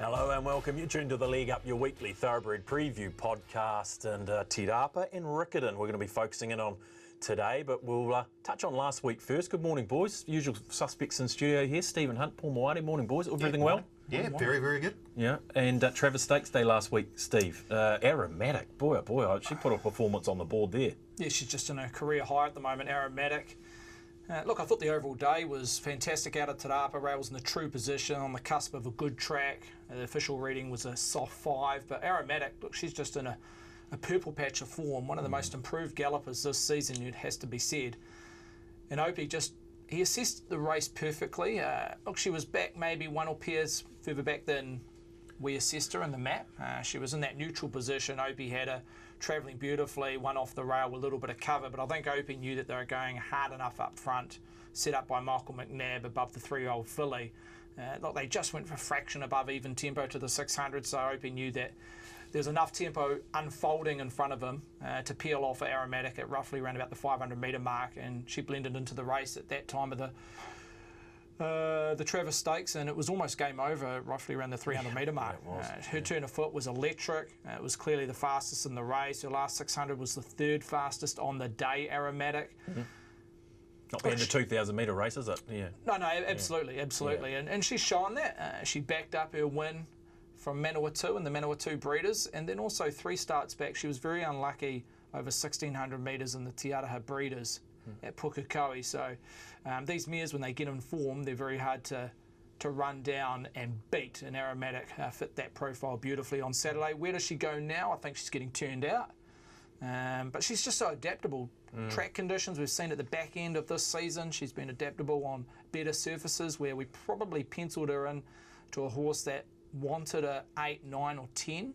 Hello and welcome. You tuned to the League Up, your weekly thoroughbred preview podcast, and Te Rapa and Riccarton we're going to be focusing in on today, but we'll touch on last week first. Good morning, boys. Usual suspects in studio here. Stephen Hunt, Paul Moati. Morning, boys. Everything well? Yeah, very, very good. Yeah, and Travis Stakes Day last week, Steve. Aromatic, boy, oh boy, she put a performance on the board there. Yeah, she's just in a career high at the moment, Aromatic. Look, I thought the overall day was fantastic out of Te Rapa. Rails in the true position on the cusp of a good track. The official reading was a soft 5, but Aromatic, look, she's just in a purple patch of form. One of the most improved gallopers this season, it has to be said. And Opie he assessed the race perfectly. Look, she was back maybe one or pairs further back than we assessed her in the map. She was in that neutral position. Opie had her travelling beautifully, one off the rail with a little bit of cover, but I think Opie knew that they were going hard enough up front, set up by Michael McNabb above the 3-year-old filly. Look, they just went for a fraction above even tempo to the 600, so Opie knew that there's enough tempo unfolding in front of him to peel off Aromatic at roughly around about the 500 metre mark, and she blended into the race at that time of the Travis Stakes, and it was almost game over roughly around the 300 metre mark. Her turn of foot was electric. It was clearly the fastest in the race. Her last 600 was the third fastest on the day, Aromatic. Mm-hmm. Not being the 2,000 metre race, is it? Yeah. No, absolutely. Yeah. And she's shown that. She backed up her win from Manawatu and the Manawatu breeders, and then also 3 starts back. She was very unlucky over 1,600 metres in the Te Araha breeders at Pukekohe. So these mares, when they get in form, they're very hard to run down and beat. And Aromatic fit that profile beautifully on Saturday. Where does she go now? I think she's getting turned out. But she's just so adaptable. Track conditions we've seen at the back end of this season, she's been adaptable on better surfaces where we probably penciled her in to a horse that wanted a 8, 9 or 10,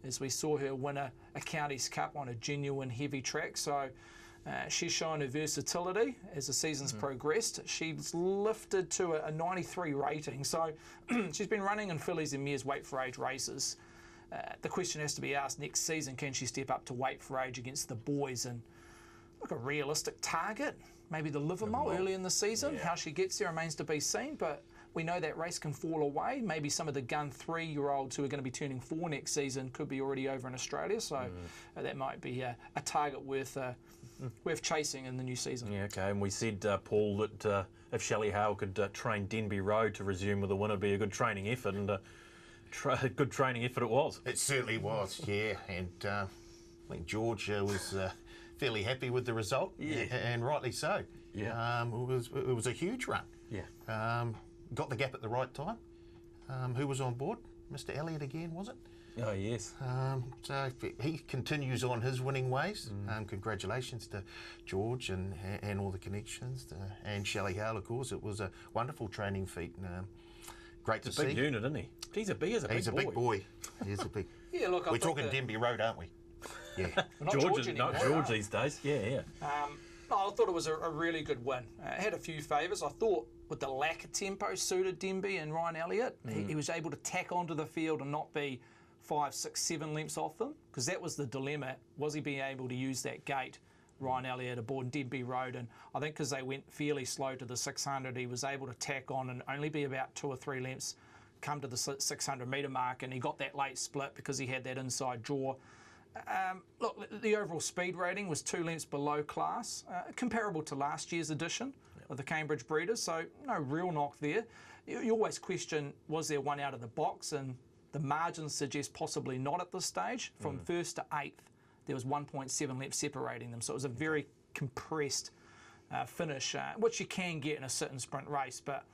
as we saw her win a Counties Cup on a genuine heavy track. So she's shown her versatility as the season's progressed. She's lifted to a 93 rating. So she's been running in fillies and mares weight for age races. The question has to be asked next season, can she step up to weight for age against the boys? And look, a realistic target, maybe the Livermore early in the season. How she gets there remains to be seen, but we know that race can fall away. Maybe some of the gun 3-year-olds who are going to be turning 4 next season could be already over in Australia, so that might be a target worth chasing in the new season. Yeah, okay, and we said, Paul, that if Shelley Hale could train Denby Road to resume with a win, it'd be a good training effort, and good training effort it was. It certainly was, yeah, and I think George was fairly happy with the result, and rightly so. Yeah, it was a huge run. Yeah, got the gap at the right time. Who was on board? Mr. Elliott again, was it? Oh yes. So he continues on his winning ways. Congratulations to George and all the connections, and Shelley Hale, of course. It was a wonderful training feat. Great to see. Big unit, isn't he? He's a big boy. He's a big boy. He's a big. Yeah, look, we're talking Denby Road, aren't we? Yeah. Not George these days. Yeah. I thought it was a really good win. It had a few favours. I thought with the lack of tempo suited Denby and Ryan Elliott. He was able to tack onto the field and not be 5, 6, 7 lengths off them, because that was the dilemma. Was he being able to use that gate, Ryan Elliott, aboard Denby Road? And I think because they went fairly slow to the 600, he was able to tack on and only be about 2 or 3 lengths come to the 600 metre mark, and he got that late split because he had that inside draw. Look, the overall speed rating was 2 lengths below class, comparable to last year's edition of the Cambridge Breeders, so no real knock there. You always question, was there one out of the box? And the margins suggest possibly not at this stage. From 1st to 8th, there was 1.7 lengths separating them, so it was a very compressed finish, which you can get in a sit and sprint race. But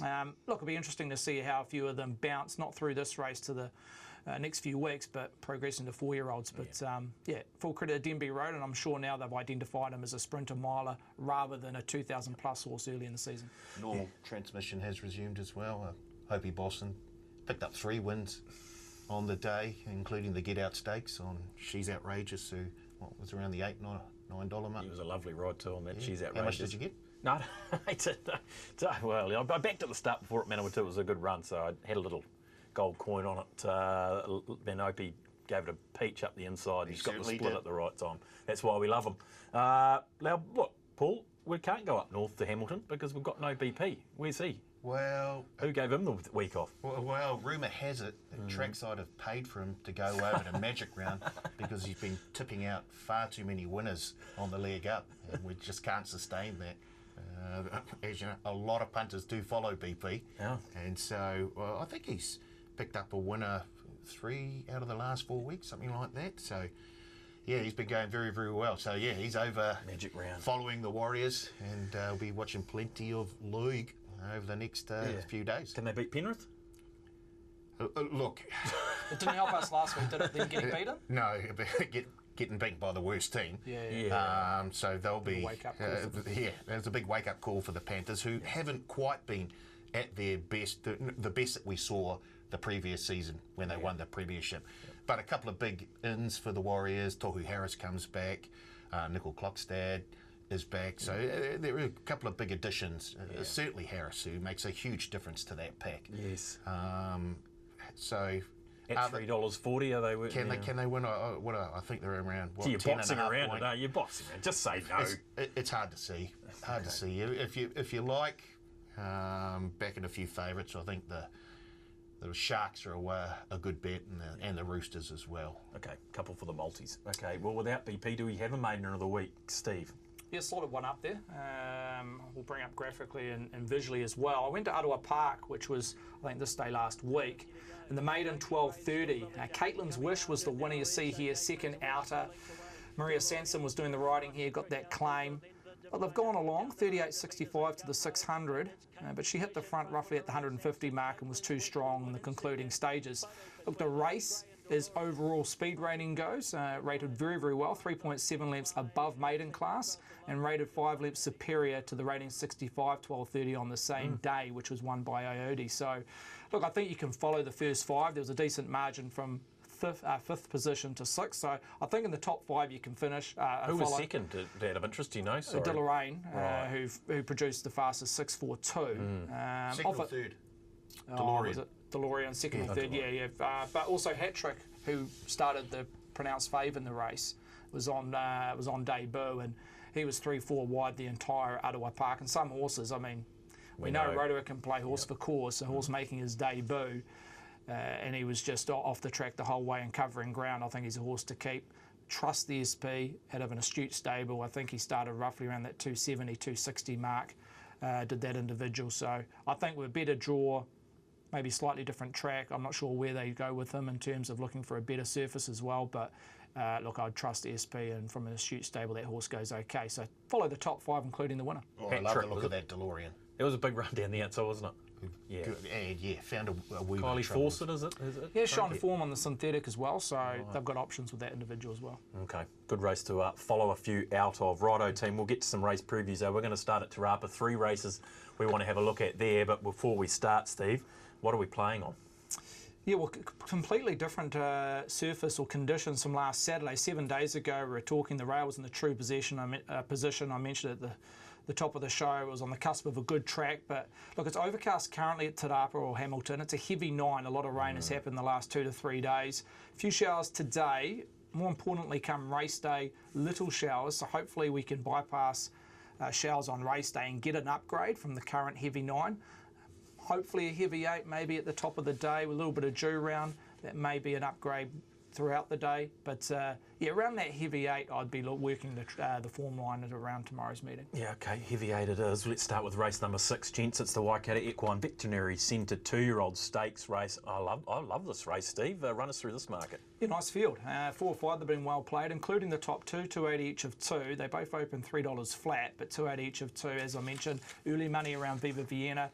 look, it'll be interesting to see how a few of them bounce, not through this race to the next few weeks, but progressing to 4-year-olds. But full credit to Denby Road, and I'm sure now they've identified him as a sprinter miler rather than a 2,000 plus horse early in the season. Normal transmission has resumed as well. Opie Boston picked up 3 wins on the day, including the Get Out Stakes on She's Outrageous, who was around the $8, $9 mark. It was a lovely ride too on that. She's Outrageous. How much did you get? No, well, I backed at the start before at Manawatu. It was a good run, so I had a little gold coin on it. Then Opie gave it a peach up the inside. He's got the split at the right time. That's why we love him. Now, look, Paul, we can't go up north to Hamilton because we've got no BP. Where's he? Well, Who gave him the week off? well, rumour has it that Trackside have paid for him to go over to Magic Round because he's been tipping out far too many winners on the leg up, and we just can't sustain that. As you know, a lot of punters do follow BP, Yeah. and so I think he's picked up a winner 3 out of the last 4 weeks, something like that. So, yeah, he's been going very, very well. So, yeah, he's over Magic Round. following the Warriors, and we'll be watching plenty of league over the next few days. Can they beat Penrith? Look, It didn't help us last week, did it? Them getting beaten? no, getting beaten by the worst team. Yeah. So they'll be. Wake up call for there's a big wake up call for the Panthers, who haven't quite been at their best, the best that we saw the previous season when they won the premiership. But a couple of big ins for the Warriors. Tohu Harris comes back. Nickel Klokstad is back. So there are a couple of big additions. Certainly Harris, who makes a huge difference to that pack. Yes. So. At $3.40, are they? Can they win? I think they're around. What, So you're 10 boxing and a half around point? it, aren't you? You're boxing it. Just say no. It's hard to see. Hard to see. If you like backing a few favourites, I think the Sharks are a good bet, and the Roosters as well. Okay, couple for the multis. Okay, well, without BP, do we have a maiden of the week, Steve? Yeah, slotted one up there. We'll bring up graphically and visually as well. I went to Ottawa Park, which was, I think, this day last week, and the maiden 12:30. Caitlin's Wish was the winner you see here, second outer. Maria Sanson was doing the riding here, got that claim. But they've gone along, 38.65 to the 600, but she hit the front roughly at the 150 mark and was too strong in the concluding stages. Look, the race, as overall speed rating goes, rated very, very well, 3.7 lengths above maiden class and rated 5 lengths superior to the rating 65 12:30 on the same day, which was won by Iodi. So, look, I think you can follow the first 5. There was a decent margin from fifth position to 6th, so I think in the top 5 you can finish. Who was second? Out of interest, do you know? Sorry. De Lorraine, who produced the fastest 6.42. Second or third? Was it DeLorean, second or third? Yeah. But also Hat-Trick, who started the pronounced fave in the race, was on debut, and he was 3-4 wide the entire Ottawa Park. And some horses, I mean, we know Rotorua can play horse for course, a horse making his debut, and he was just off the track the whole way and covering ground. I think he's a horse to keep. Trust the SP out of an astute stable. I think he started roughly around that 270, 260 mark, did that individual. So I think we're better draw, maybe slightly different track. I'm not sure where they go with him in terms of looking for a better surface as well, but look, I'd trust SP, and from an astute stable that horse goes okay. So follow the top 5, including the winner. Oh, I love the look of that DeLorean. It was a big run down the outside, wasn't it? Yeah. Good. And found a wee bit Kylie of trouble. Fawcett, is it? Yeah, shown form on the synthetic as well, so they've got options with that individual as well. Okay, good race to follow a few out of. Righto team, we'll get to some race previews though. We're going to start at Te Rapa, 3 races we want to have a look at there, but before we start, Steve, what are we playing on? Yeah, well, completely different surface or conditions from last Saturday. 7 days ago, we were talking the rail was in the true position. I mentioned at the top of the show. It was on the cusp of a good track, but look, it's overcast currently at Te Rapa or Hamilton. It's a heavy 9. A lot of rain has happened the last 2 to 3 days. A few showers today. More importantly, come race day, little showers. So hopefully we can bypass showers on race day and get an upgrade from the current heavy 9. Hopefully a heavy 8 maybe at the top of the day with a little bit of dew around. That may be an upgrade throughout the day. But yeah, around that heavy 8, I'd be working the form line at around tomorrow's meeting. Yeah, okay, heavy 8 it is. Let's start with race number 6, gents. It's the Waikato Equine Veterinary Centre 2-year-old stakes race. I love this race, Steve. Run us through this market. Yeah, nice field. 4 or 5 they've been well played, including the top 2, 280 each of 2. They both open $3 flat, but 280 each of 2, as I mentioned. Early money around Viva Vienna.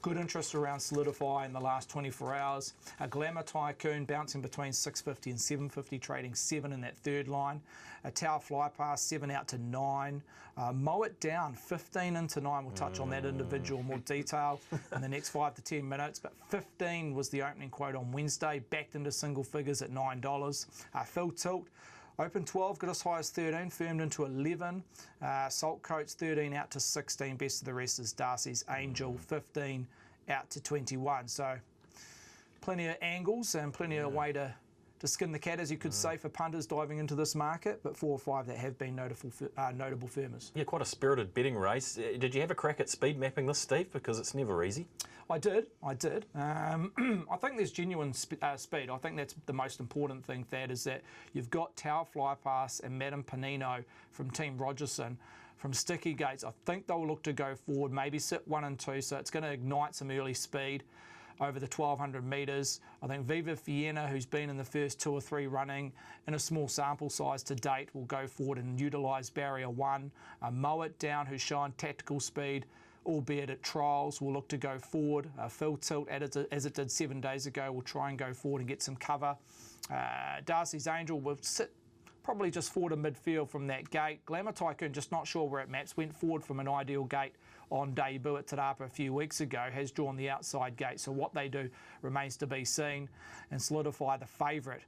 Good interest around Solidify in the last 24 hours. A Glamour Tycoon bouncing between 650 and 750, trading 7 in that third line. A Tower Fly Pass, 7 out to 9. Mow It Down, 15 into 9. We'll touch on that individual in more detail in the next 5 to 10 minutes. But 15 was the opening quote on Wednesday, backed into single figures at $9. Phil Tilt, open 12, got as high as 13, firmed into 11. Salt Coats, 13 out to 16. Best of the rest is Darcy's Angel, 15 out to 21. So plenty of angles and plenty of way to skin the cat, as you could say, for punters diving into this market, but 4 or 5 that have been notable firmers. Yeah, quite a spirited betting race. Did you have a crack at speed mapping this, Steve? Because it's never easy. I did. I think there's genuine speed. I think that's the most important thing, Thad, is that you've got Tower Flypass and Madame Panino from Team Rogerson. From Sticky Gates, I think they'll look to go forward, maybe sit 1 and 2, so it's going to ignite some early speed over the 1,200 metres. I think Viva Vienna, who's been in the first 2 or 3 running in a small sample size to date, will go forward and utilise Barrier 1. Mow It Down, who's shown tactical speed, albeit at trials, will look to go forward. Phil Tilt, as it did 7 days ago, will try and go forward and get some cover. Darcy's Angel will sit probably just forward to midfield from that gate. Glamour Tycoon, just not sure where it maps, went forward from an ideal gate on debut at Te Rapa a few weeks ago, has drawn the outside gate. So what they do remains to be seen, and Solidify, the favourite.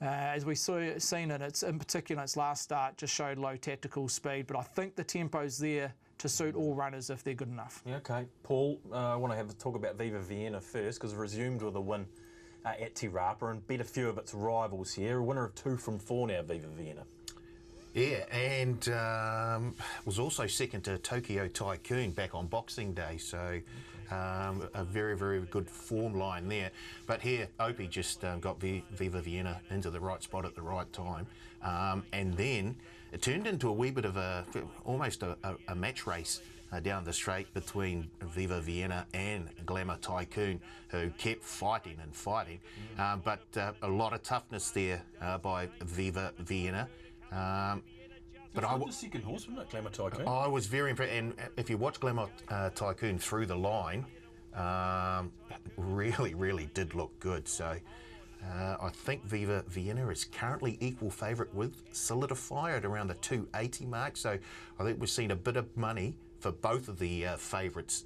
As we've seen in particular its last start, just showed low tactical speed, but I think the tempo's there to suit all runners if they're good enough. Yeah, okay. Paul, I want to have a talk about Viva Vienna first, because resumed with a win at Te Rapa and beat a few of its rivals here. A winner of 2 from 4 now, Viva Vienna. Yeah, and was also second to Tokyo Tycoon back on Boxing Day, so a very, very good form line there. But here, Opie just got Viva Vienna into the right spot at the right time, and then it turned into a wee bit of almost a match race down the straight between Viva Vienna and Glamour Tycoon, who kept fighting and fighting. But a lot of toughness there by Viva Vienna. But the second horse, wasn't it, Glamour Tycoon? I was very impressed. And if you watch Glamour Tycoon through the line, really, really did look good. So I think Viva Vienna is currently equal favourite with Solidify at around the 280 mark. So I think we've seen a bit of money for both of the favourites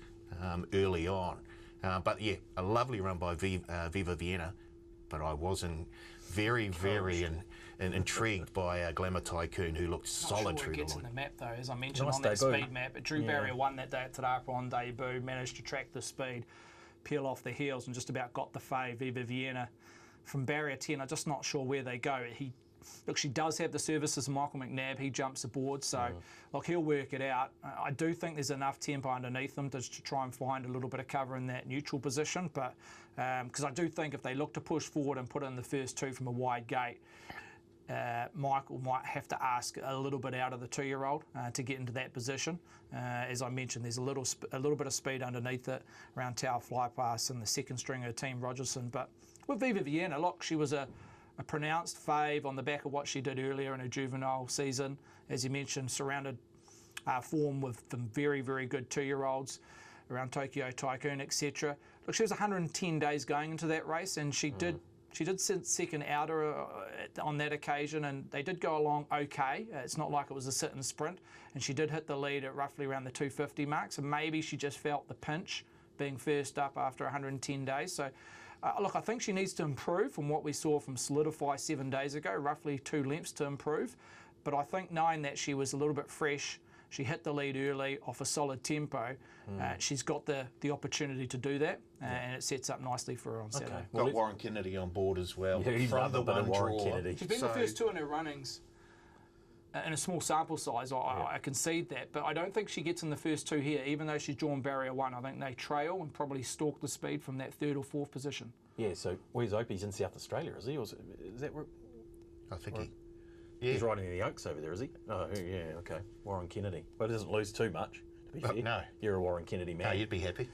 early on. But yeah, a lovely run by Viva Vienna. But I wasn't very intrigued by Glamour Tycoon, who looked solid through the line. Not sure where it gets in the map, though, as I mentioned on that speed map. It drew Barrier 1 that day at Te Rapa on debut, managed to track the speed, peel off the heels, and just about got the fave. Viva Vienna from Barrier 10, I'm just not sure where they go. Look, she does have the services of Michael McNabb. He jumps aboard, so look, he'll work it out. I do think there's enough tempo underneath them to try and find a little bit of cover in that neutral position, but because I do think if they look to push forward and put in the first 2 from a wide gate, Michael might have to ask a little bit out of the 2-year-old to get into that position. As I mentioned, there's a little bit of speed underneath it around Tower Flypass and the second stringer Team Rogerson. But with Viva Vienna, look, she was a pronounced fave on the back of what she did earlier in her juvenile season. As you mentioned, surrounded form with some very, very good 2-year-olds around Tokyo Tycoon, etc. Look, she was 110 days going into that race, and she did sit second outer on that occasion, and they did go along okay. It's not like it was a sit and sprint, and she did hit the lead at roughly around the 250 mark, so maybe she just felt the pinch being first up after 110 days. So look, I think she needs to improve from what we saw from Solidify 7 days ago, roughly 2 lengths to improve. But I think knowing that she was a little bit fresh, she hit the lead early off a solid tempo, she's got the opportunity to do that, and it sets up nicely for her on Saturday. Got Warren Kennedy on board as well. Yeah, he's from the one Warren draw. Kennedy. She's been the first 2 in her runnings in a small sample size. I concede that, but I don't think she gets in the first 2 here, even though she's drawn Barrier 1. I think they trail and probably stalk the speed from that 3rd or 4th position. Yeah, so where's Opie? He's in South Australia, is he? Or is that where? I think He's riding in the Oaks over there, is he? Oh, yeah, okay. Warren Kennedy. Well, he doesn't lose too much, to be fair. No. You're a Warren Kennedy man. No, you'd be happy.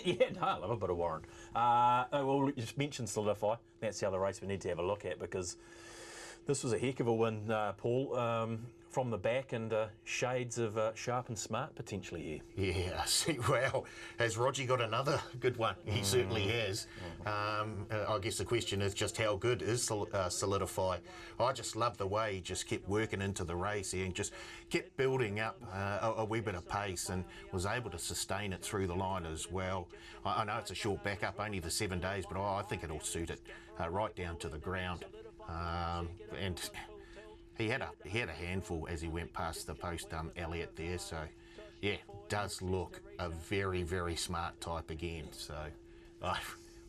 Yeah, no, I love a bit of Warren. Well, you just mentioned Solidify. That's the other race we need to have a look at, because this was a heck of a win, Paul, from the back, and shades of Sharp and Smart potentially here. Yeah, see, well, has Roger got another good one? He certainly has. I guess the question is just how good is Solidify? I just love the way he just kept working into the race here and just kept building up a wee bit of pace, and was able to sustain it through the line as well. I know it's a short backup, only the 7 days, but I think it'll suit it right down to the ground. And he had a handful as he went past the post Elliott there, so yeah, does look a very, very smart type again. So I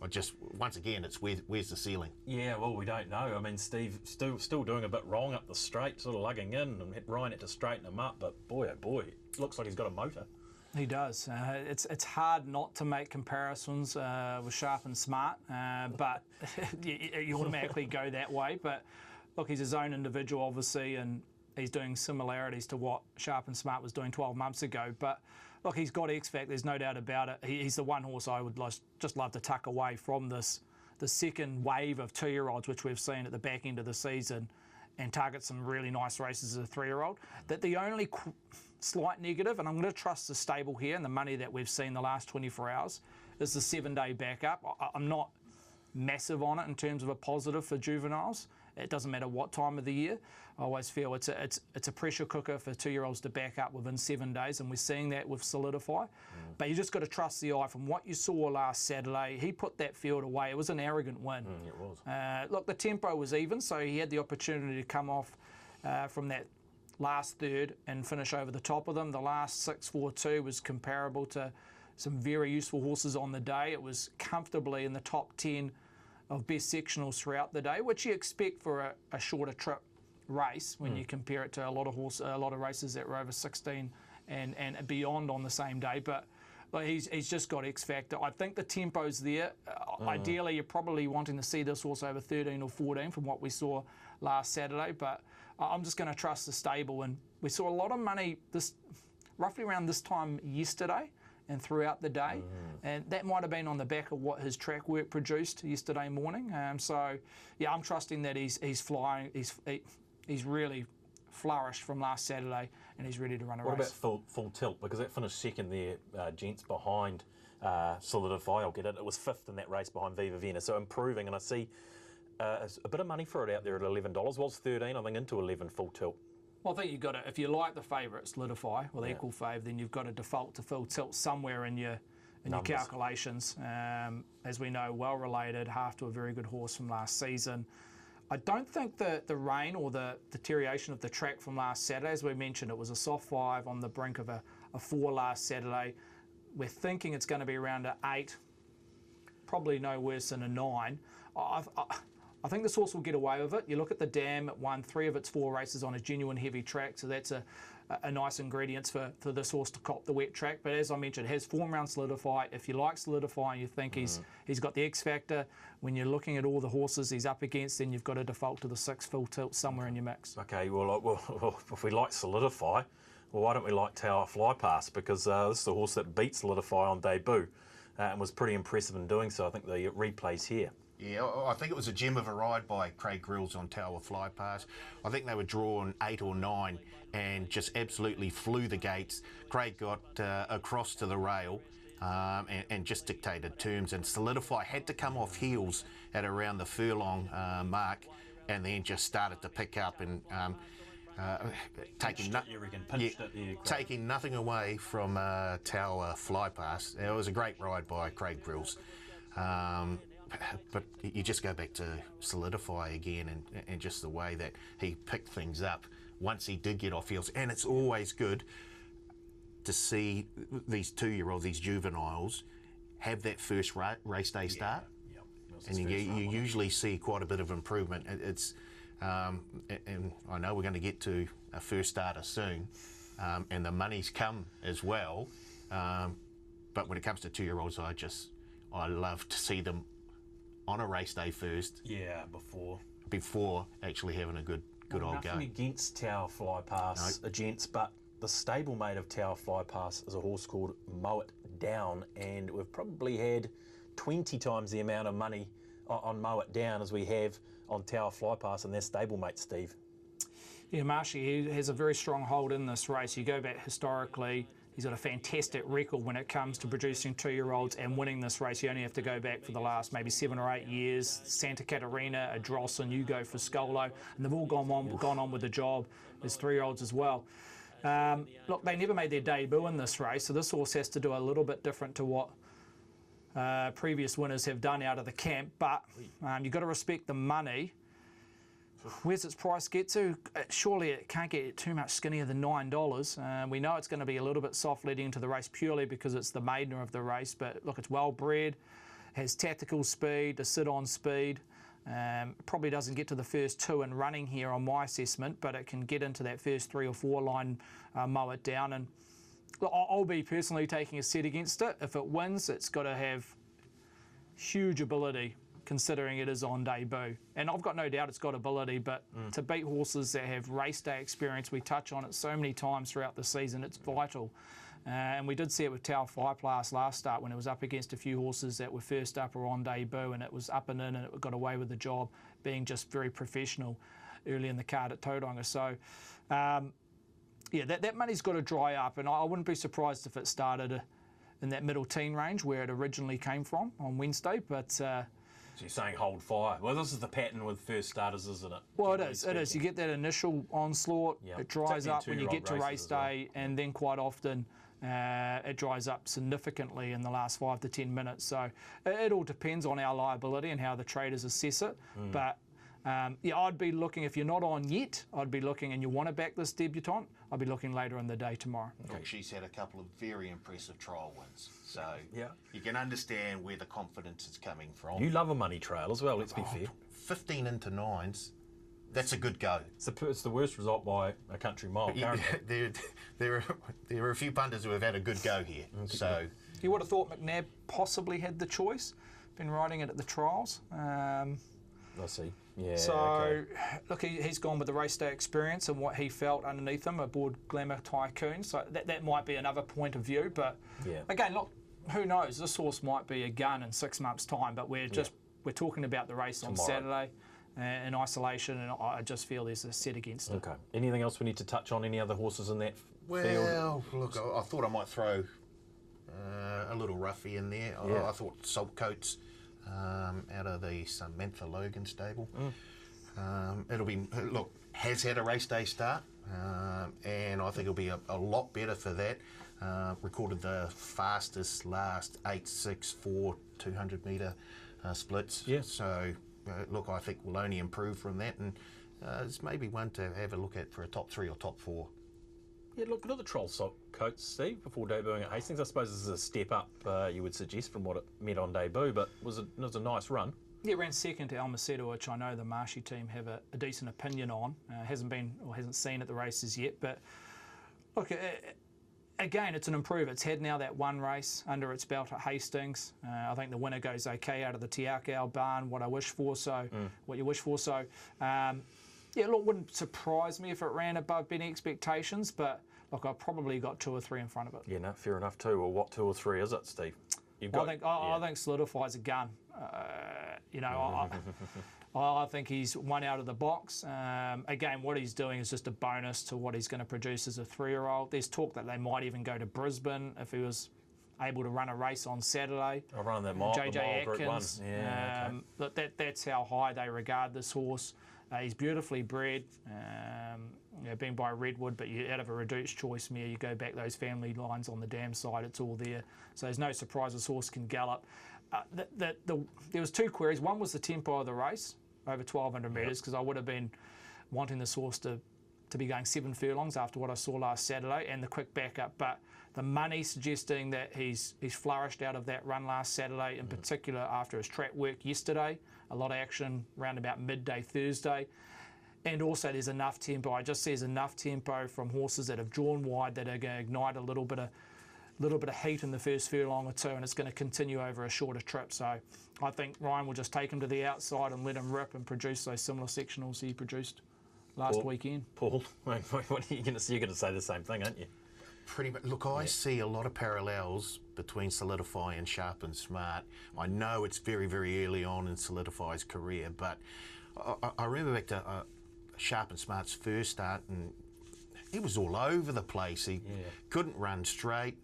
I just, once again, it's where's the ceiling? Yeah, well, we don't know. I mean, Steve still doing a bit wrong up the straight, sort of lugging in, and Ryan had to straighten him up. But boy, oh boy, it looks like he's got a motor. He does. It's hard not to make comparisons with Sharp and Smart, but you automatically go that way. But look, he's his own individual, obviously, and he's doing similarities to what Sharp and Smart was doing 12 months ago. But look, he's got X Factor. There's no doubt about it. He's the one horse I would just love to tuck away from the second wave of 2-year-olds, which we've seen at the back end of the season, and target some really nice races as a 3-year-old. That the only slight negative, and I'm going to trust the stable here and the money that we've seen the last 24 hours, is the 7-day backup. I'm not massive on it in terms of a positive for juveniles. It doesn't matter what time of the year. I always feel it's a pressure cooker for 2-year-olds to back up within 7 days, and we're seeing that with Solidify. But you just got to trust the eye. From what you saw last Saturday, he put that field away. It was an arrogant win. It was. Look, the tempo was even, so he had the opportunity to come off from that last third and finish over the top of them. The last 6-4-2 was comparable to some very useful horses on the day. It was comfortably in the top 10 of best sectionals throughout the day, which you expect for a shorter trip race when you compare it to a lot of races that were over 16 and beyond on the same day. But he's just got X factor. I think the tempo's there. Ideally, you're probably wanting to see this horse over 13 or 14 from what we saw last Saturday. But I'm just going to trust the stable. And we saw a lot of money roughly around this time yesterday and throughout the day, and that might have been on the back of what his track work produced yesterday morning. So, yeah, I'm trusting that he's flying. He's really flourished from last Saturday, and he's ready to run a race. What about full tilt? Because that finished second there, gents, behind Solidify. I'll get it. It was fifth in that race behind Viva Vienna, so improving. And I see a bit of money for it out there at $11. Was 13, I think, into 11 full tilt. Well, I think you've got to, if you like the favourite Solidify or the equal fave, then you've got to default to full tilt somewhere in your calculations. As we know, well related, half to a very good horse from last season. I don't think the rain or the deterioration of the track from last Saturday, as we mentioned, it was a soft 5 on the brink of a 4 last Saturday. We're thinking it's going to be around an 8, probably no worse than a 9. I think this horse will get away with it. You look at the Dam, it won 3 of its 4 races on a genuine heavy track, so that's a nice ingredient for this horse to cop the wet track. But as I mentioned, it has form round Solidify. If you like Solidify and you think he's got the X factor, when you're looking at all the horses he's up against, then you've got to default to the 6 full tilt somewhere in your mix. Okay, well, if we like Solidify, well, why don't we like Tower Fly Pass? Because this is the horse that beat Solidify on debut and was pretty impressive in doing so. I think the replay's here. Yeah, I think it was a gem of a ride by Craig Grills on Tower Fly Pass. I think they were drawn 8 or 9 and just absolutely flew the gates. Craig got across to the rail and just dictated terms, and Solidify had to come off heels at around the furlong mark and then just started to pick up and taking nothing away from Tower Fly Pass. It was a great ride by Craig Grills. But you just go back to Solidify again and just the way that he picked things up once he did get off heels. And it's always good to see these 2-year-olds, these juveniles, have that first race day start. And you usually see quite a bit of improvement. And I know we're going to get to a first starter soon, and the money's come as well. But when it comes to 2-year-olds, I love to see them on a race day first. Yeah, before actually having a good old go. Nothing against Tower Fly Pass, gents, but the stablemate of Tower Fly Pass is a horse called Mow It Down, and we've probably had 20 times the amount of money on Mow It Down as we have on Tower Fly Pass and their stablemate, Steve. Yeah, Marshy, he has a very strong hold in this race. You go back historically, he's got a fantastic record when it comes to producing 2-year-olds and winning this race. You only have to go back for the last maybe 7 or 8 years. Santa Catarina, a Drossen, Hugo Foscolo, and they've all gone on with the job as 3-year-olds as well. Look, they never made their debut in this race, so this horse has to do a little bit different to what previous winners have done out of the camp, but you've got to respect the money. Where's its price get to? Surely it can't get too much skinnier than $9. We know it's going to be a little bit soft leading into the race purely because it's the maidener of the race, but look, it's well bred. has tactical speed, to sit on speed. Probably doesn't get to the first 2 in running here on my assessment, but it can get into that first 3 or 4 line, mow it down. And I'll be personally taking a set against it. If it wins, it's got to have huge ability, considering it is on debut. And I've got no doubt it's got ability, but to beat horses that have race day experience, we touch on it so many times throughout the season, it's vital. And we did see it with Tau Fireplast last start when it was up against a few horses that were first up or on debut, and it was up and in and it got away with the job, being just very professional early in the card at Tauranga. So, yeah, that money's got to dry up, and I wouldn't be surprised if it started in that middle teen range where it originally came from on Wednesday, but... So you're saying hold fire. Well, this is the pattern with first starters, isn't it? Well, it is. It is. You get that initial onslaught. Yeah. It dries up when you get to races race as well. day, and then quite often it dries up significantly in the last 5 to 10 minutes. So it all depends on our liability and how the traders assess it. But yeah, I'd be looking, if you're not on yet, I'd be looking, and you want to back this debutante, I'd be looking later in the day tomorrow. Look, she's had a couple of very impressive trial wins, so Yeah. you can understand where the confidence is coming from. You love a money trail as well, let's be fair. 15 into 9s, that's a good go. It's the worst result by a country mile, currently. there are a few punters who have had a good go here. So You would have thought McNabb possibly had the choice. Been riding it at the trials. I see. Yeah. So, okay. look, he's gone with the race day experience and what he felt underneath him aboard Glamour Tycoon. So that might be another point of view. But Yeah. again, look, who knows? This horse might be a gun in 6 months' time. But we're talking about the race on Tomorrow. Saturday in isolation, and I just feel there's a set against it. Okay. Anything else we need to touch on? Any other horses in that field? well, look, I thought I might throw a little roughie in there. Yeah. I thought Saltcoats out of the Samantha Logan stable. It'll be has had a race day start, and I think it'll be a lot better for that. Recorded the fastest last 8.64 200 metre splits. Yeah. So look, I think we'll only improve from that, and it's maybe one to have a look at for a top 3 or top 4. Yeah, look at the Troll Sock coats, Steve, before debuting at Hastings. I suppose this is a step up, you would suggest, from what it met on debut, but it was a nice run. Yeah, ran second to Almaceto, which I know the Marshy team have a decent opinion on. Hasn't seen at the races yet, but look, again, it's an improver. It's had now that one race under its belt at Hastings. I think the winner goes okay out of the Te Akau barn. What you wish for. So, yeah, look, wouldn't surprise me if it ran above any expectations, but look, I've probably got 2 or 3 in front of it. Yeah, no, fair enough too. Well, what 2 or 3 is it, Steve? I think Solidifies a gun. I think he's one out of the box. Again, what he's doing is just a bonus to what he's going to produce as a 3-year-old. There's talk that they might even go to Brisbane if he was able to run a race on Saturday. I'll run that mile, JJ the mile Group 1. Atkins. Yeah, okay. Look, that's how high they regard this horse. He's beautifully bred, being by Redwood, but out of a reduced choice mare, you go back those family lines on the dam side, it's all there. So there's no surprise this horse can gallop. There was 2 queries. One was the tempo of the race over 1,200 metres, because I would have been wanting this horse to be going 7 furlongs after what I saw last Saturday, and the quick backup. But the money suggesting that he's flourished out of that run last Saturday, in particular after his track work yesterday. A lot of action around about midday Thursday. And also there's enough tempo. I just see there's enough tempo from horses that have drawn wide that are going to ignite a little bit of heat in the first furlong or 2, and it's going to continue over a shorter trip. So I think Ryan will just take him to the outside and let him rip and produce those similar sectionals he produced last weekend. Paul, what are you going to say? You're going to say the same thing, aren't you? Pretty much. Look, I see a lot of parallels between Solidify and Sharp and Smart. I know it's very, very early on in Solidify's career, but I remember back to Sharp and Smart's first start, and he was all over the place. He couldn't run straight.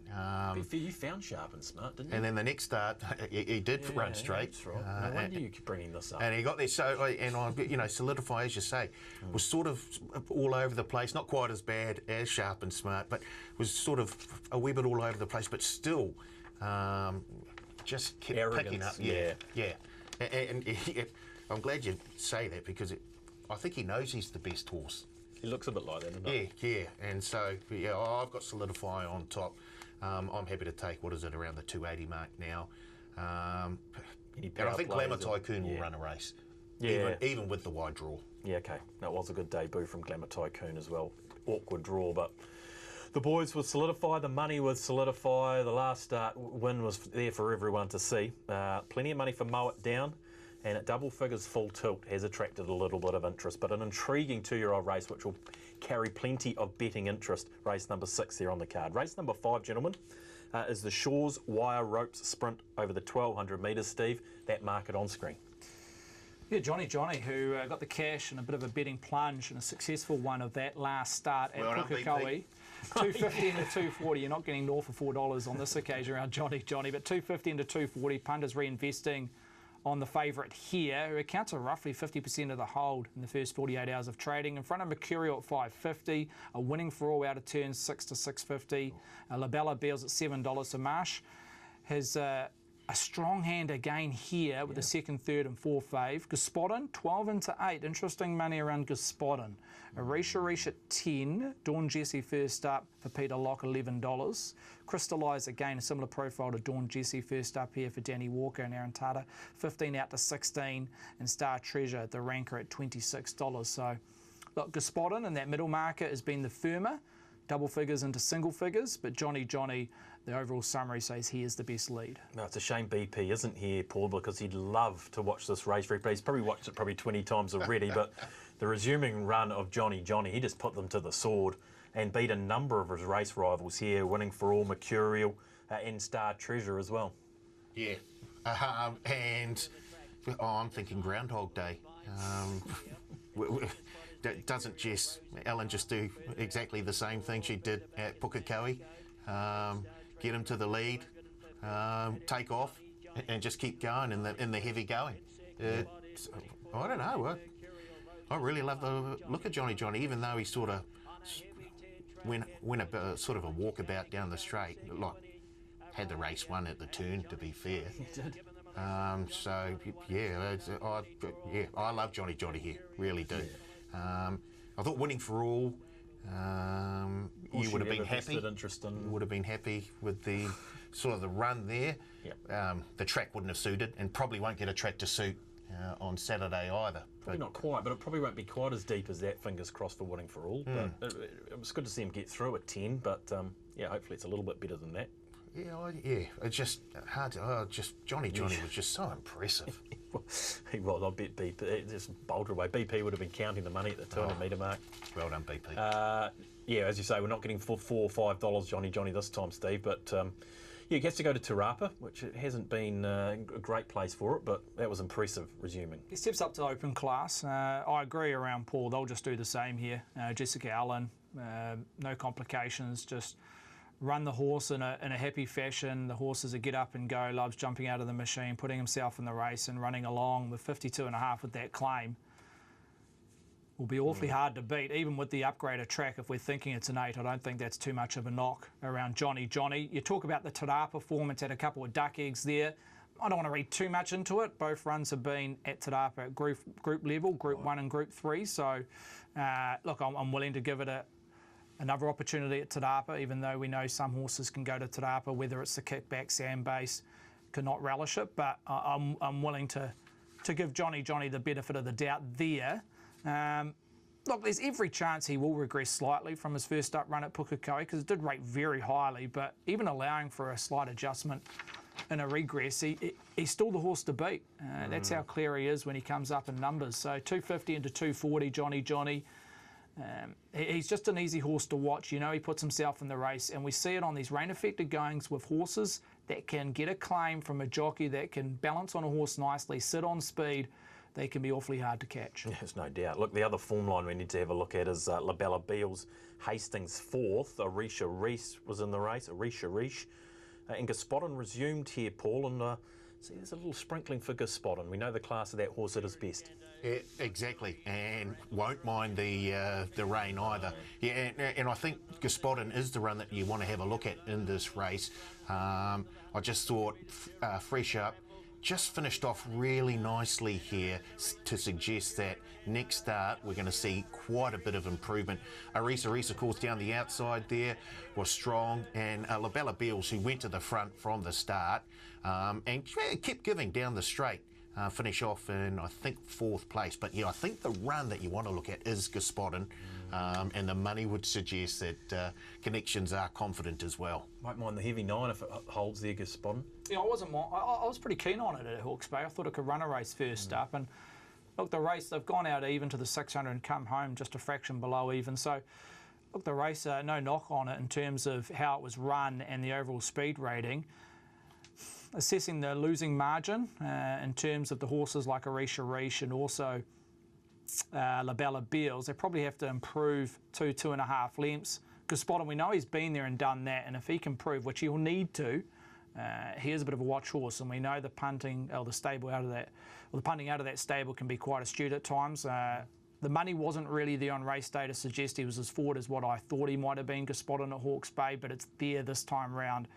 You found Sharp and Smart, didn't you? And then the next start, he did run straight. That's right. No wonder you keep bringing this up. And he got there. So, and Solidify, as you say, was sort of all over the place. Not quite as bad as Sharp and Smart, but was sort of a wee bit all over the place. But still, just kept picking up. Yeah. And I'm glad you say that, because I think he knows he's the best horse. He looks a bit like that, doesn't he? Yeah. And so, I've got Solidify on top. I'm happy to take, around the 280 mark now. Any And I power think players Glamour or- Tycoon will run a race, Yeah. even with the wide draw. Yeah, okay. That was a good debut from Glamour Tycoon as well. Awkward draw, but the boys would solidify, the money would solidify, the last start win was there for everyone to see. Plenty of money for Mow It Down, and at double figures full tilt has attracted a little bit of interest, but an intriguing 2-year-old race which will carry plenty of betting interest. Race number 6 there on the card. Race number 5, gentlemen, is the Shaw's Wire Ropes Sprint over the 1,200 metres, Steve. That market on screen. Yeah, Johnny, who got the cash and a bit of a betting plunge and a successful one of that last start at Well done, Pukekohe. 250 into 240. You're not getting north of $4 on this occasion around Johnny, but 250 into 240. Punters reinvesting on the favourite here, who accounts for roughly 50% of the hold in the first 48 hours of trading. In front of Mercurial at 550, a winning for all out of turns 6 to 650. Labella Beals at $7. So Marsh has a strong hand again here with the second, third and fourth fave. Gospodin, 12 into 8. Interesting money around Gospodin. Arish at 10. Dawn Jessie first up for Peter Locke, $11. Crystallise, again, a similar profile to Dawn Jessie first up here for Danny Walker and Aaron Tata. 15 out to 16. And Star Treasure, the ranker at $26. So, look, Gospodin in that middle market has been the firmer. Double figures into single figures, but Johnny, the overall summary says he is the best lead. No, it's a shame BP isn't here, Paul, because he'd love to watch this race replay. He's probably watched it 20 times already, but the resuming run of Johnny, he just put them to the sword and beat a number of his race rivals here, winning for all Mercurial and Star Treasure as well. Yeah, and I'm thinking Groundhog Day. Doesn't Ellen just do exactly the same thing she did at Pukekohe? Get him to the lead, take off, and just keep going in the heavy going. I don't know. I really love the look of Johnny, even though he sort of went a sort of a walkabout down the straight. Like had the race won at the turn, to be fair. He did. So I love Johnny here, really do. I thought winning for all, you would have been happy. You would have been happy with the sort of the run there. Yep. The track wouldn't have suited, and probably won't get a track to suit on Saturday either. Probably not quite, but it probably won't be quite as deep as that. Fingers crossed for winning for all. But it was good to see him get through at 10. But hopefully it's a little bit better than that. It's just hard to. Johnny was just so impressive. He was. I bet BP just bolted away. BP would have been counting the money at the 200 metre mark. Well done, BP. As you say, we're not getting for $4 or $5 Johnny this time, Steve. But he gets to go to Te Rapa, which it hasn't been a great place for it, but that was impressive resuming. He steps up to open class. I agree around Paul. They'll just do the same here. Jessica Allen, no complications, just run the horse in a happy fashion. The horse is a get up and go, loves jumping out of the machine, putting himself in the race and running along with 52.5 with that claim. Will be awfully hard to beat, even with the upgraded track. If we're thinking it's an 8, I don't think that's too much of a knock around Johnny. You talk about the Te Rapa performance, had a couple of duck eggs there. I don't want to read too much into it. Both runs have been at Te Rapa at group level, Group 1 and Group 3. So, look, I'm willing to give it another opportunity at Te Rapa, even though we know some horses can go to Te Rapa, whether it's the kickback, sand base, cannot relish it. But I'm willing to give Johnny the benefit of the doubt there. Look, there's every chance he will regress slightly from his first up run at Pukekohe because it did rate very highly, but even allowing for a slight adjustment in a regress, he's still the horse to beat. That's how clear he is when he comes up in numbers. So 250 into 240, Johnny. He's just an easy horse to watch. He puts himself in the race, and we see it on these rain-affected goings with horses that can get a claim from a jockey that can balance on a horse nicely, sit on speed. They can be awfully hard to catch. There's no doubt. Look, the other form line we need to have a look at is Labella Beals, Hastings 4th. Arisha Reese was in the race. And Gospodin resumed here, Paul, and see, there's a little sprinkling for Gospodin. We know the class of that horse at his best. Yeah, exactly, and won't mind the rain either. Yeah, and I think Gospodin is the run that you want to have a look at in this race. I just thought fresh up, just finished off really nicely here to suggest that next start we're going to see quite a bit of improvement. Arisa, of course, down the outside there was strong, and Labella Beals, who went to the front from the start and kept giving down the straight. Finish off in, I think, 4th place. But yeah, I think the run that you want to look at is Gospodin, and the money would suggest that Connections are confident as well. Might mind the heavy 9 if it holds there, Gospodin. Yeah, I was pretty keen on it at Hawke's Bay. I thought it could run a race first up, and look, the race, they've gone out even to the 600 and come home just a fraction below even. So look, the race, no knock on it in terms of how it was run and the overall speed rating. Assessing the losing margin in terms of the horses like Arisha Reach and also Labella Beals, they probably have to improve 2.5 lengths. Gospodin, we know he's been there and done that, and if he can prove, which he'll need to, he is a bit of a watch horse, and we know the punting, or the stable out of that, or the punting out of that stable can be quite astute at times. The money wasn't really there on race day to suggest he was as forward as what I thought he might have been, Gospodin at Hawke's Bay, but it's there this time round.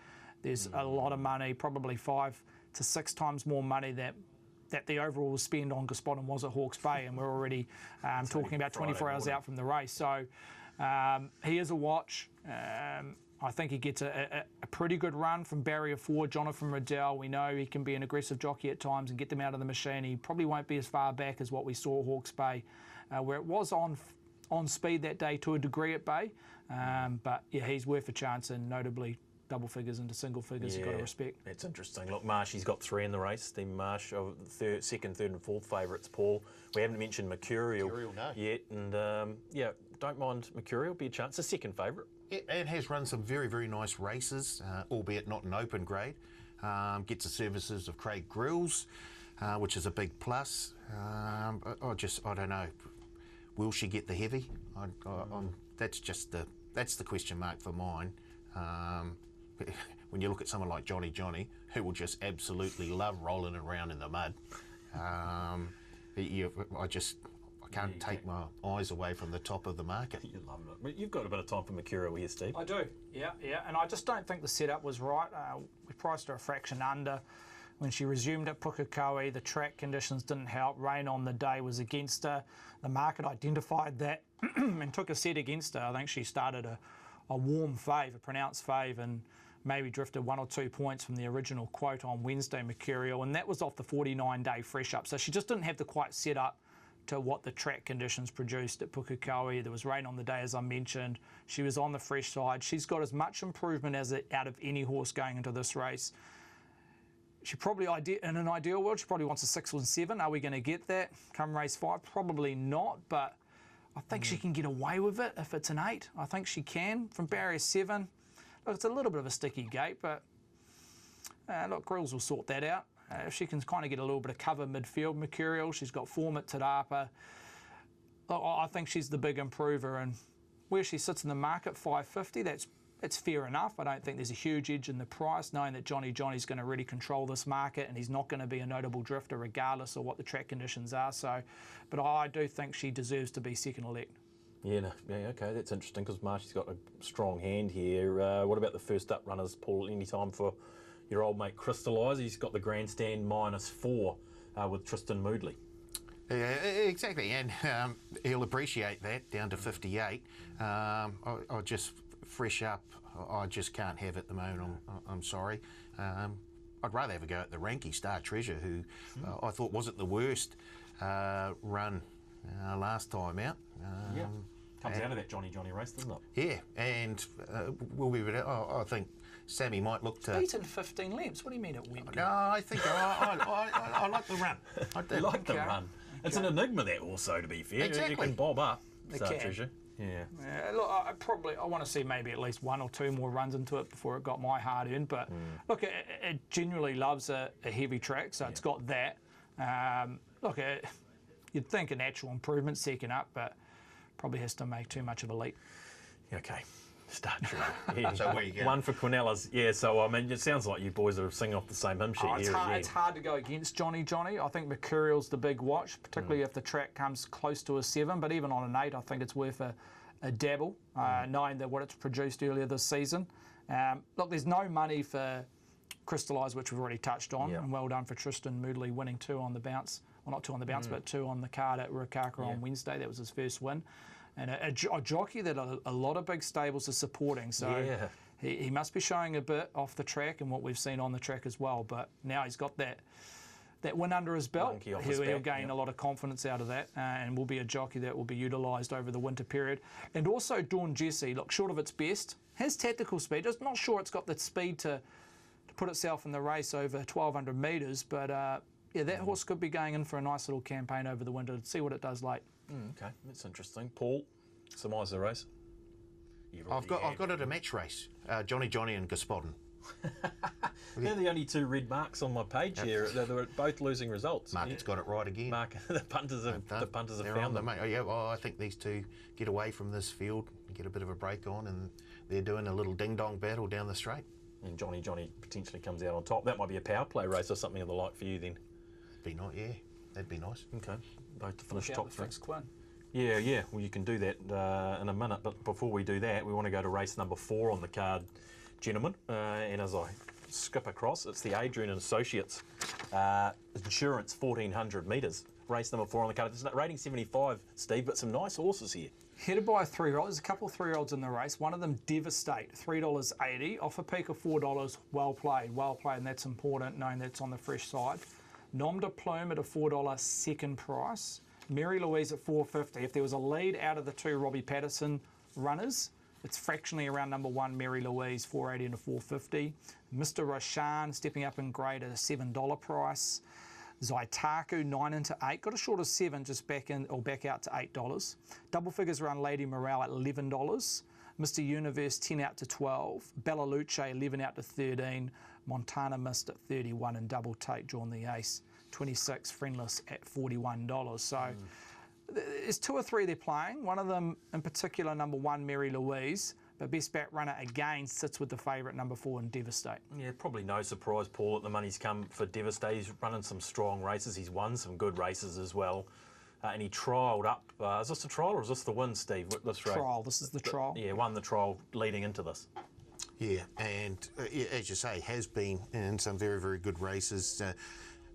There's a lot of money, probably 5 to 6 times more money that the overall spend on Gospodin was at Hawke's Bay, and we're already talking about 24 hours out from the race. So he is a watch. I think he gets a pretty good run from barrier 4. Jonathan Riddell, we know he can be an aggressive jockey at times and get them out of the machine. He probably won't be as far back as what we saw at Hawke's Bay, where it was on speed that day to a degree at Bay. But yeah, he's worth a chance, and notably double figures into single figures, you've got to respect. That's interesting. Look, Marshy's got 3 in the race. Stephen Marsh, of the second, third and fourth favourites, Paul. We haven't mentioned Mercurial yet, and don't mind Mercurial, be a chance. A second favourite. It has run some very, very nice races, albeit not an open grade. Gets the services of Craig Grills, which is a big plus. I don't know. Will she get the heavy? That's the question mark for mine. When you look at someone like Johnny, who will just absolutely love rolling around in the mud, I can't take my eyes away from the top of the market. You're loving it. But you've got a bit of time for Mercurial here, Steve. I do, yeah. And I just don't think the setup was right. We priced her a fraction under. When she resumed at Pukekohe, the track conditions didn't help. Rain on the day was against her. The market identified that and took a set against her. I think she started a warm fave, a pronounced fave, and maybe drifted 1 or 2 points from the original quote on Wednesday, Mercurial, and that was off the 49-day fresh up. So she just didn't have the quite set up to what the track conditions produced at Pukekohe. There was rain on the day, as I mentioned. She was on the fresh side. She's got as much improvement out of any horse going into this race. She probably, in an ideal world, she probably wants a 6 or 7. Are we going to get that come race 5? Probably not, but I think she can get away with it if it's an 8. I think she can. From barrier 7, look, it's a little bit of a sticky gate, but look, Grills will sort that out. If she can kind of get a little bit of cover midfield, Mercurial, she's got form at Te Rapa. I think she's the big improver, and where she sits in the market, $5.50, that's fair enough. I don't think there's a huge edge in the price, knowing that Johnny's going to really control this market, and he's not going to be a notable drifter regardless of what the track conditions are. So, but I do think she deserves to be second elect. Yeah, okay, that's interesting because Marshy's got a strong hand here. What about the first up runners, Paul? Any time for your old mate Crystallize? He's got the grandstand -4 with Tristan Moodley. Yeah, exactly, and he'll appreciate that, down to 58. I'll just fresh up. I just can't have it at the moment. I'm sorry. I'd rather have a go at the Ranky Star Treasure, who I thought wasn't the worst run last time out. Comes out of that Johnny race, doesn't it? Yeah, and will be. I think Sammy might look to. Beaten 15 lengths. What do you mean it went? No, I think I like the run. I do like the run. It's an enigma there also, to be fair. Exactly. You can bob up Star can. Treasure. Yeah. Look, I want to see maybe at least 1 or 2 more runs into it before it got my heart in. But look, it genuinely loves a heavy track, so it's got that. Look, you'd think a natural improvement second up, but probably has to make too much of a leap. Okay. Star Treasure. Yeah. So where you go? One for Quinellas. Yeah, so I mean, it sounds like you boys are singing off the same hymn sheet here again. It's hard to go against Johnny. I think Mercurial's the big watch, particularly if the track comes close to a 7. But even on an 8, I think it's worth a dabble, knowing that what it's produced earlier this season. Look, there's no money for crystallise, which we've already touched on. Yeah. And well done for Tristan Moodley winning 2 on the bounce. Well, not 2 on the bounce, but 2 on the card at Ruakaka on Wednesday. That was his first win. And a jockey that a lot of big stables are supporting. So Yeah. he must be showing a bit off the track and what we've seen on the track as well. But now he's got that win under his belt. Monkey off his He'll back, gain yeah. a lot of confidence out of that and will be a jockey that will be utilised over the winter period. And also Dawn Jessie, look, short of its best, has tactical speed. Just not sure it's got the speed to put itself in the race over 1,200 metres, but that horse could be going in for a nice little campaign over the winter to see what it does late. Okay, that's interesting. Paul, surmise the race. I've got it a match race. Johnny and Gospodin. They're the only 2 red marks on my page here. They're both losing results. Market's got it right again. Mark, the punters have They're found on them. mate. Oh, yeah, well, I think these 2 get away from this field, get a bit of a break on, and they're doing a little ding-dong battle down the straight. And Johnny potentially comes out on top. That might be a power play race or something of the like for you then. Be nice, yeah. That'd be nice. Okay, both to finish Look out top with 3. Fix Quinn. Yeah. Well, you can do that in a minute. But before we do that, we want to go to race number 4 on the card, gentlemen. And as I skip across, it's the Adrian and Associates Insurance 1,400 metres. Race number 4 on the card. It's rating 75, Steve, but some nice horses here. Headed by a 3-year-old. There's a couple of 3-year-olds in the race. One of them, Devastate, $3.80. Off a peak of $4, well played, and that's important, knowing that's on the fresh side. Nom de Plume at a $4 second price. Mary Louise at $4.50. If there was a lead out of the 2 Robbie Patterson runners, it's fractionally around number 1, Mary Louise, $4.80 and a $4.50. Mr. Roshan stepping up in grade at a $7 price. Zaitaku 9 into 8, got a short of 7, just back out to $8. Double figures around Lady Morale at $11. Mr. Universe 10 out to 12. Bella Luce 11 out to 13. Montana Mist at 31 and Double Take drawn the ace 26. Friendless at $41. So there's 2 or 3 they're playing. One of them in particular, number 1, Mary Louise. But best back runner again sits with the favourite number 4 in Devastate. Yeah, probably no surprise, Paul, that the money's come for Devastate. He's running some strong races. He's won some good races as well. And he trialled up. Is this the trial or is this the win, Steve? This race? Trial. This is the trial. Yeah, won the trial leading into this. Yeah, and as you say, has been in some very, very good races.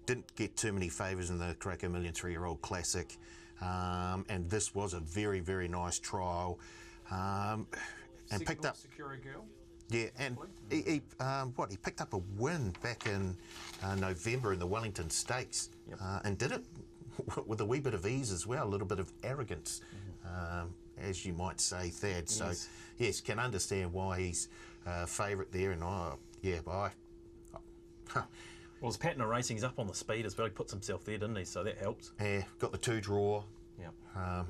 Didn't get too many favours in the Cracker Million 3-year-old Classic. And this was a very, very nice trial. And picked up Security Girl. Yeah, and he picked up a win back in November in the Wellington Stakes, and did it with a wee bit of ease as well, a little bit of arrogance, as you might say, Thad. So yes, can understand why he's favourite there, and Well, his pattern of racing, he's up on the speed as well. He puts himself there, didn't he? So that helps. got the 2 draw. Yeah.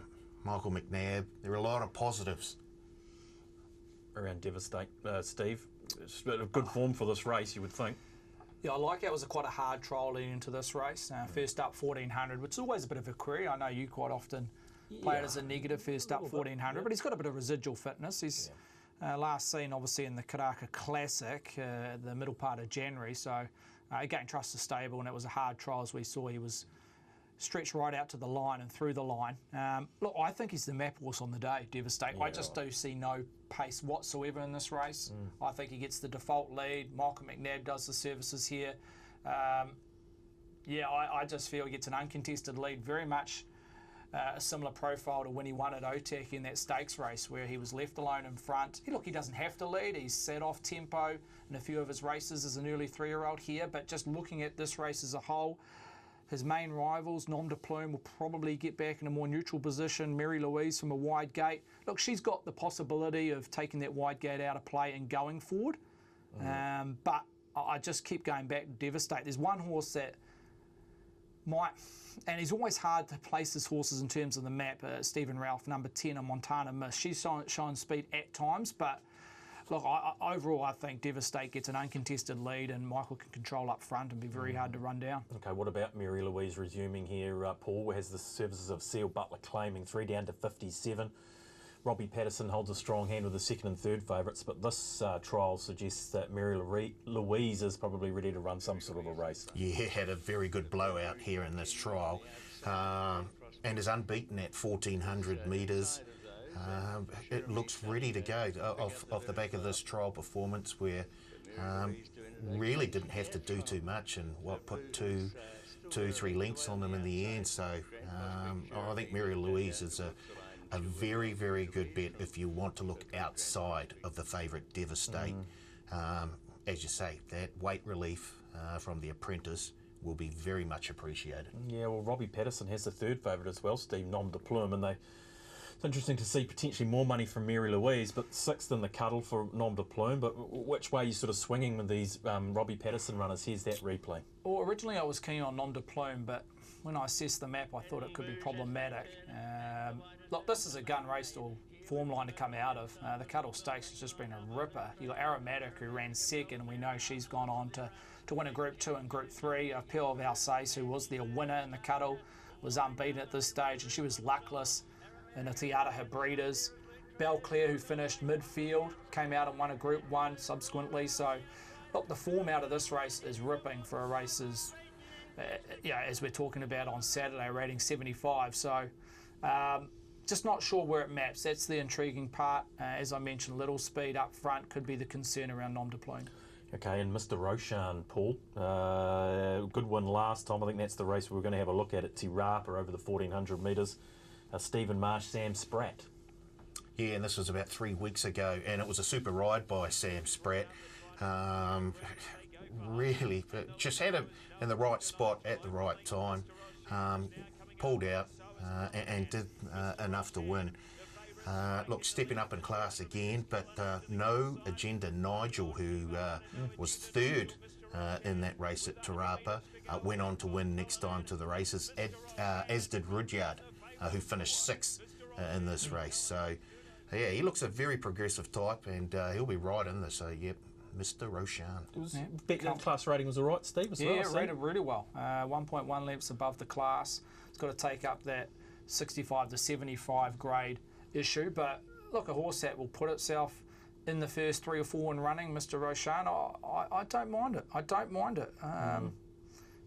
Michael McNabb. There are a lot of positives Around Devastate, Steve. It's a good form for this race, you would think. Yeah, I like it was quite a hard trial leading into this race. First up 1,400, which is always a bit of a query. I know you quite often play it as a negative first up 1,400, but he's got a bit of residual fitness. He's last seen obviously in the Karaka Classic, the middle part of January. So again, trust the stable, and it was a hard trial as we saw. He was stretched right out to the line and through the line. Look, I think he's the map horse on the day, Devastate. I just do see no pace whatsoever in this race. I think he gets the default lead. Michael McNabb does the services here. I just feel he gets an uncontested lead, very much a similar profile to when he won at OTAC in that stakes race where he was left alone in front. He doesn't have to lead. He's set off tempo in a few of his races as an early 3-year-old here, but just looking at this race as a whole, his main rivals, Nom de Plume, will probably get back in a more neutral position. Mary Louise from a wide gate. Look, she's got the possibility of taking that wide gate out of play and going forward. But I just keep going back to Devastate. There's one horse that might, and he's always hard to place his horses in terms of the map, Stephen Ralph, number 10, and Montana Mist. She's shown speed at times, but look, overall, I think Devastate gets an uncontested lead and Michael can control up front and be very hard to run down. Okay, what about Mary Louise resuming here? Paul has the services of Seal Butler claiming 3 down to 57. Robbie Patterson holds a strong hand with the 2nd and 3rd favourites, but this trial suggests that Mary Louise is probably ready to run some sort of a race. Yeah, had a very good blowout here in this trial, and is unbeaten at 1,400 metres. It looks ready to go off the back of this trial performance where really didn't have to do too much and put two, 3 lengths on them in the end. So I think Mary Louise is a very, very good bet if you want to look outside of the favourite Devastate. As you say, that weight relief from the Apprentice will be very much appreciated. Yeah, well, Robbie Patterson has the third favourite as well, Steve, Nom de Plume, and it's interesting to see potentially more money from Mary Louise, but sixth in the cuddle for Nom de Plume. But which way are you sort of swinging with these Robbie Patterson runners? Here's that replay. Well, originally I was keen on Nom de Plume, but when I assessed the map, I thought it could be problematic. Look, this is a gun race or form line to come out of. The Cuddle Stakes has just been a ripper. You got Aromatic, who ran second, and we know she's gone on to win a Group 2 and Group 3. Pearl of Alsace, who was their winner in the Cuddle, was unbeaten at this stage, and she was luckless in the Te Araha Breeders. Belclair, who finished midfield, came out and won a Group 1 subsequently. So, look, the form out of this race is ripping for a race as we're talking about on Saturday, rating 75. So, just not sure where it maps. That's the intriguing part. As I mentioned, little speed up front could be the concern around Nom de Plume. Okay, and Mr. Roshan, Paul, good win last time. I think that's the race we're going to have a look at Te Rapa over the 1400 metres. Stephen Marsh, Sam Spratt. Yeah, and this was about 3 weeks ago, and it was a super ride by Sam Spratt. Really, just had him in the right spot at the right time. Pulled out and did enough to win. Look, stepping up in class again, but No Agenda Nigel, who was third in that race at Te Rapa, went on to win next time to the races, as did Rudyard, who finished sixth in this race. So, yeah, he looks a very progressive type, and he'll be right in this. So, yep, Mr. Roshan. Class rating was all right, Steve, as well? Yeah, rated really well. 1.1 lengths above the class. It's got to take up that 65 to 75 grade issue, but look, a horse that will put itself in the first 3 or 4 in running, Mr. Roshan, I don't mind it. I don't mind it.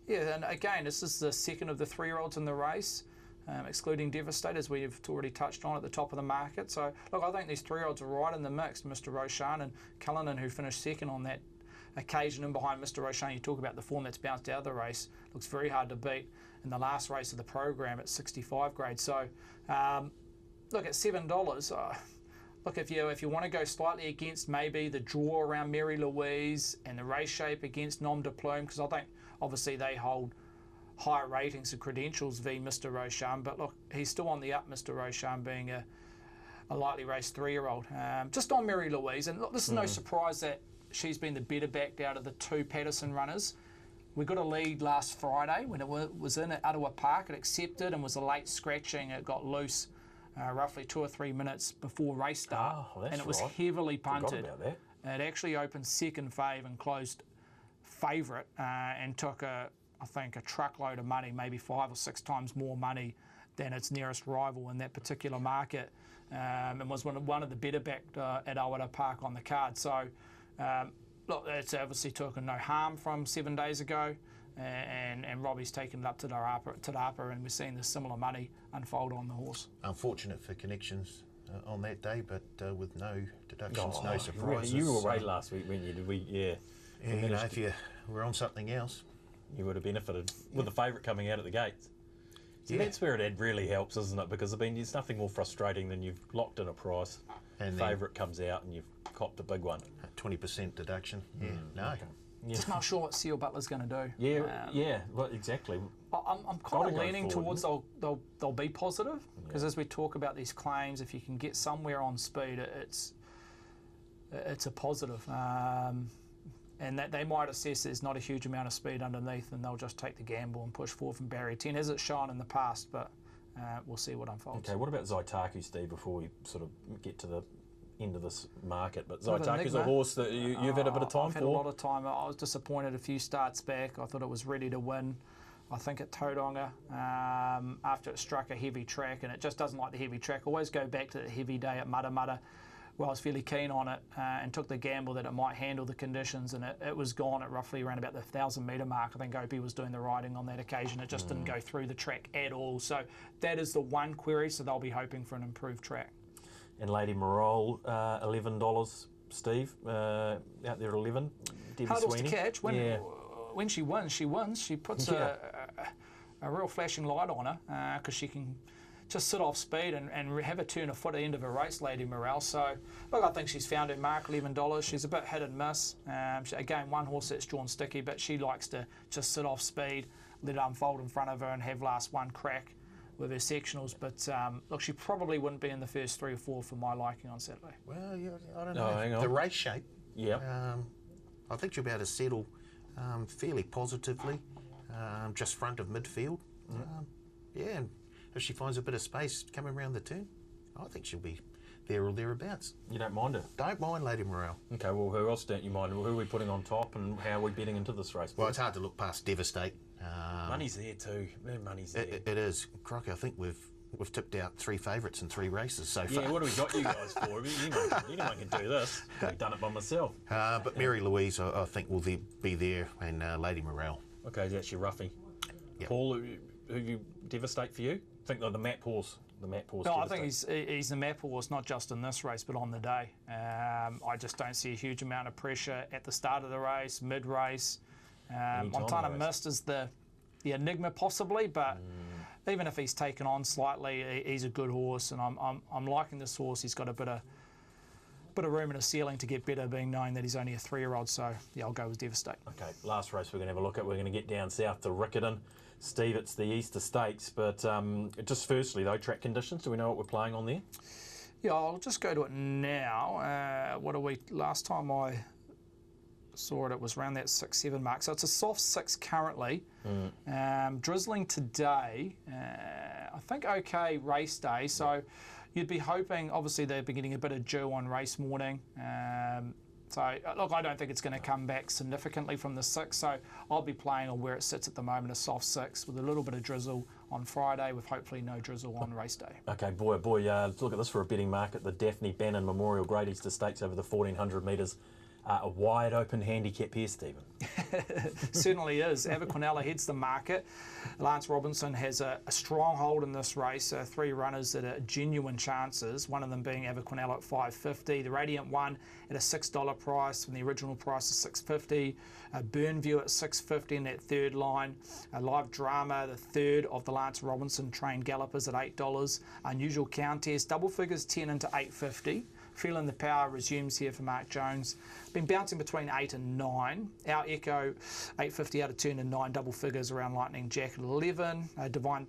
Yeah, and again, this is the second of the 3-year-olds in the race, excluding Devastate, as we've already touched on at the top of the market. So, look, I think these 3-year-olds are right in the mix, Mr. Roshan and Cullinan, who finished second on that occasion, and behind Mr. Roshan, you talk about the form that's bounced out of the race. Looks very hard to beat in the last race of the program at 65 grade. So, look, at $7, look, if you want to go slightly against maybe the draw around Mary Louise and the race shape against Nom de Plume, because I think obviously they hold higher ratings and credentials v Mr. Roshan, but look, he's still on the up, Mr. Roshan, being a lightly raced 3-year-old. Just on Mary Louise, and look, this is no surprise that she's been the better backed out of the 2 Patterson runners. We got a lead last Friday when it was in at Ottawa Park. It accepted and was a late scratching. It got loose roughly 2 or 3 minutes before race start, and it was heavily punted. It actually opened second fave and closed favourite, and took I think a truckload of money, maybe 5 or 6 times more money than its nearest rival in that particular market, and was one of the better backed at Ottawa Park on the card. So, look, it's obviously taken no harm from 7 days ago, and Robbie's taken it up to Te Rapa, and we're seeing the similar money unfold on the horse. Unfortunate for connections on that day, but with no deductions, no surprises. You were away last week, weren't you? Did we? Yeah. You know, if you were on something else, you would have benefited with the favourite coming out at the gates. So that's where it really helps, isn't it? Because there's nothing more frustrating than you've locked in a price, and favourite comes out and you've copped a big one. 20% deduction. Yeah, no. Okay. Yeah. Just not sure what Seal Butler's going to do. Yeah, well, exactly. I'm kind of leaning towards they'll be positive, because as we talk about these claims, if you can get somewhere on speed, it's a positive. And that they might assess there's not a huge amount of speed underneath, and they'll just take the gamble and push forward from barrier 10, as it's shown in the past, but we'll see what unfolds. Okay, what about Zaitaku, Steve, before we sort of get to the end of this market? But Zaitaku's a horse that you've had a bit of time for. I've had a lot of time. I was disappointed a few starts back. I thought it was ready to win, I think, at Tauranga, after it struck a heavy track, and it just doesn't like the heavy track. Always go back to the heavy day at Mudda. Well, I was fairly keen on it, and took the gamble that it might handle the conditions, and it was gone at roughly around about the 1,000 metre mark. I think Opie was doing the riding on that occasion. It just didn't go through the track at all. So that is the one query, so they'll be hoping for an improved track. And Lady Morole, $11, Steve, out there 11. Debbie hurdles Sweeney. to catch. When she wins, she wins. She puts Yeah. a real flashing light on her because she can just sit off speed and have a turn of foot at the end of a race, Lady Morale. So, look, I think she's found her mark, $11. She's a bit hit and miss. Again, one horse that's drawn sticky, but she likes to just sit off speed, let it unfold in front of her and have last one crack with her sectionals. But, look, she probably wouldn't be in the first 3 or 4 for my liking on Saturday. Well, yeah, I don't Oh, know. hang on. The race shape, Yeah. I think she'll be able to settle fairly positively, just front of midfield. Yeah, and if she finds a bit of space coming around the turn, I think she'll be there or thereabouts. You don't mind her? Don't mind Lady Morale. Okay, well, who else don't you mind? Who are we putting on top and how are we betting into this race? Well, it's hard to look past Devastate. Money's there too. Money's there. It is. Crikey, I think we've tipped out 3 favourites in 3 races so far. Yeah, what do we got you guys for? Anyone can do this. I've done it by myself. But Mary Louise, I think, will be there, and Lady Morale. Okay, that's your roughie. Yep. Paul, who you Devastate for you? I think the map horse. The map horse. No, I Devastate. think he's the map horse, not just in this race, but on the day. I just don't see a huge amount of pressure at the start of the race, mid-race. time in Montana the race. Mist is the enigma possibly, but even if he's taken on slightly, he's a good horse, and I'm liking this horse. He's got a bit of room in his ceiling to get better, being knowing that he's only a 3-year-old. So yeah, I'll go with Devastate. Okay, last race we're going to have a look at. We're going to get down south to Riccarton. Steve, it's the Easter Stakes, but just firstly though, track conditions. Do we know what we're playing on there? Yeah, I'll just go to it now. What are we? Last time I saw it, it was around that 6-7 mark. So it's a soft 6 currently. Drizzling today. I think okay race day. So you'd be hoping, obviously they'd be getting a bit of dew on race morning. So look, I don't think it's going to come back significantly from the 6. So I'll be playing on where it sits at the moment, a soft 6 with a little bit of drizzle on Friday, with hopefully no drizzle on race day. Okay, boy, let's look at this for a betting market. The Daphne Bannon Memorial Great Easter Stakes over the 1400 metres. A wide open handicap here, Stephen. Certainly is. Aberquinella heads the market. Lance Robinson has a strong hold in this race. 3 runners that are genuine chances, one of them being Aberquinella at $5.50. The Radiant One at a $6 price from the original price of $6.50. Burnview at $6.50 in that third line. Live Drama, the third of the Lance Robinson trained gallopers at $8. Unusual Countess, double figures 10 into $8.50. Feeling the Power resumes here for Mark Jones. Been bouncing between 8 and 9. Our Echo, $8.50 out of turn and 9 double figures around Lightning Jack at 11. Divine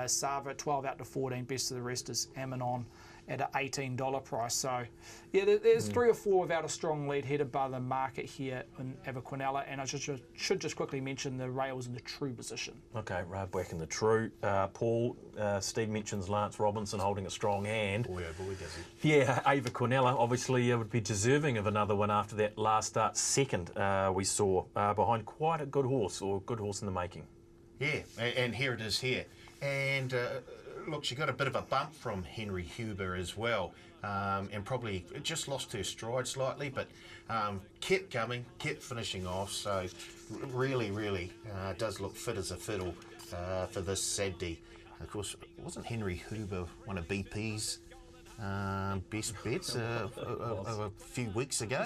Sava, 12 out to 14. Best of the rest is Amanon at an $18 price. So, yeah, there's 3 or 4 without a strong lead headed by the market here in Aberquinella. And I should just quickly mention the rails in the true position. Okay, Radback in the true. Paul, Steve mentions Lance Robinson holding a strong hand. Boy, oh boy, does he. Yeah, Aberquinella obviously would be deserving of another one after that last start second we saw behind quite a good horse, or good horse in the making. Yeah, and here it is here. And look, she got a bit of a bump from Henry Huber as well, and probably just lost her stride slightly, but kept coming, kept finishing off, so really does look fit as a fiddle for this Saturday. Of course, wasn't Henry Huber one of BP's best bets a few weeks ago?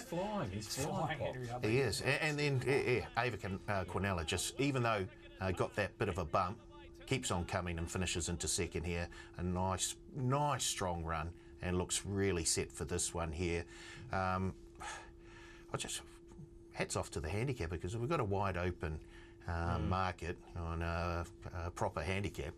He's flying. Henry Hubbard. He is. And then Aberquinella, just even though got that bit of a bump, keeps on coming and finishes into second here. A nice strong run, and looks really set for this one here. Hats off to the handicapper, because we've got a wide open market on a proper handicap.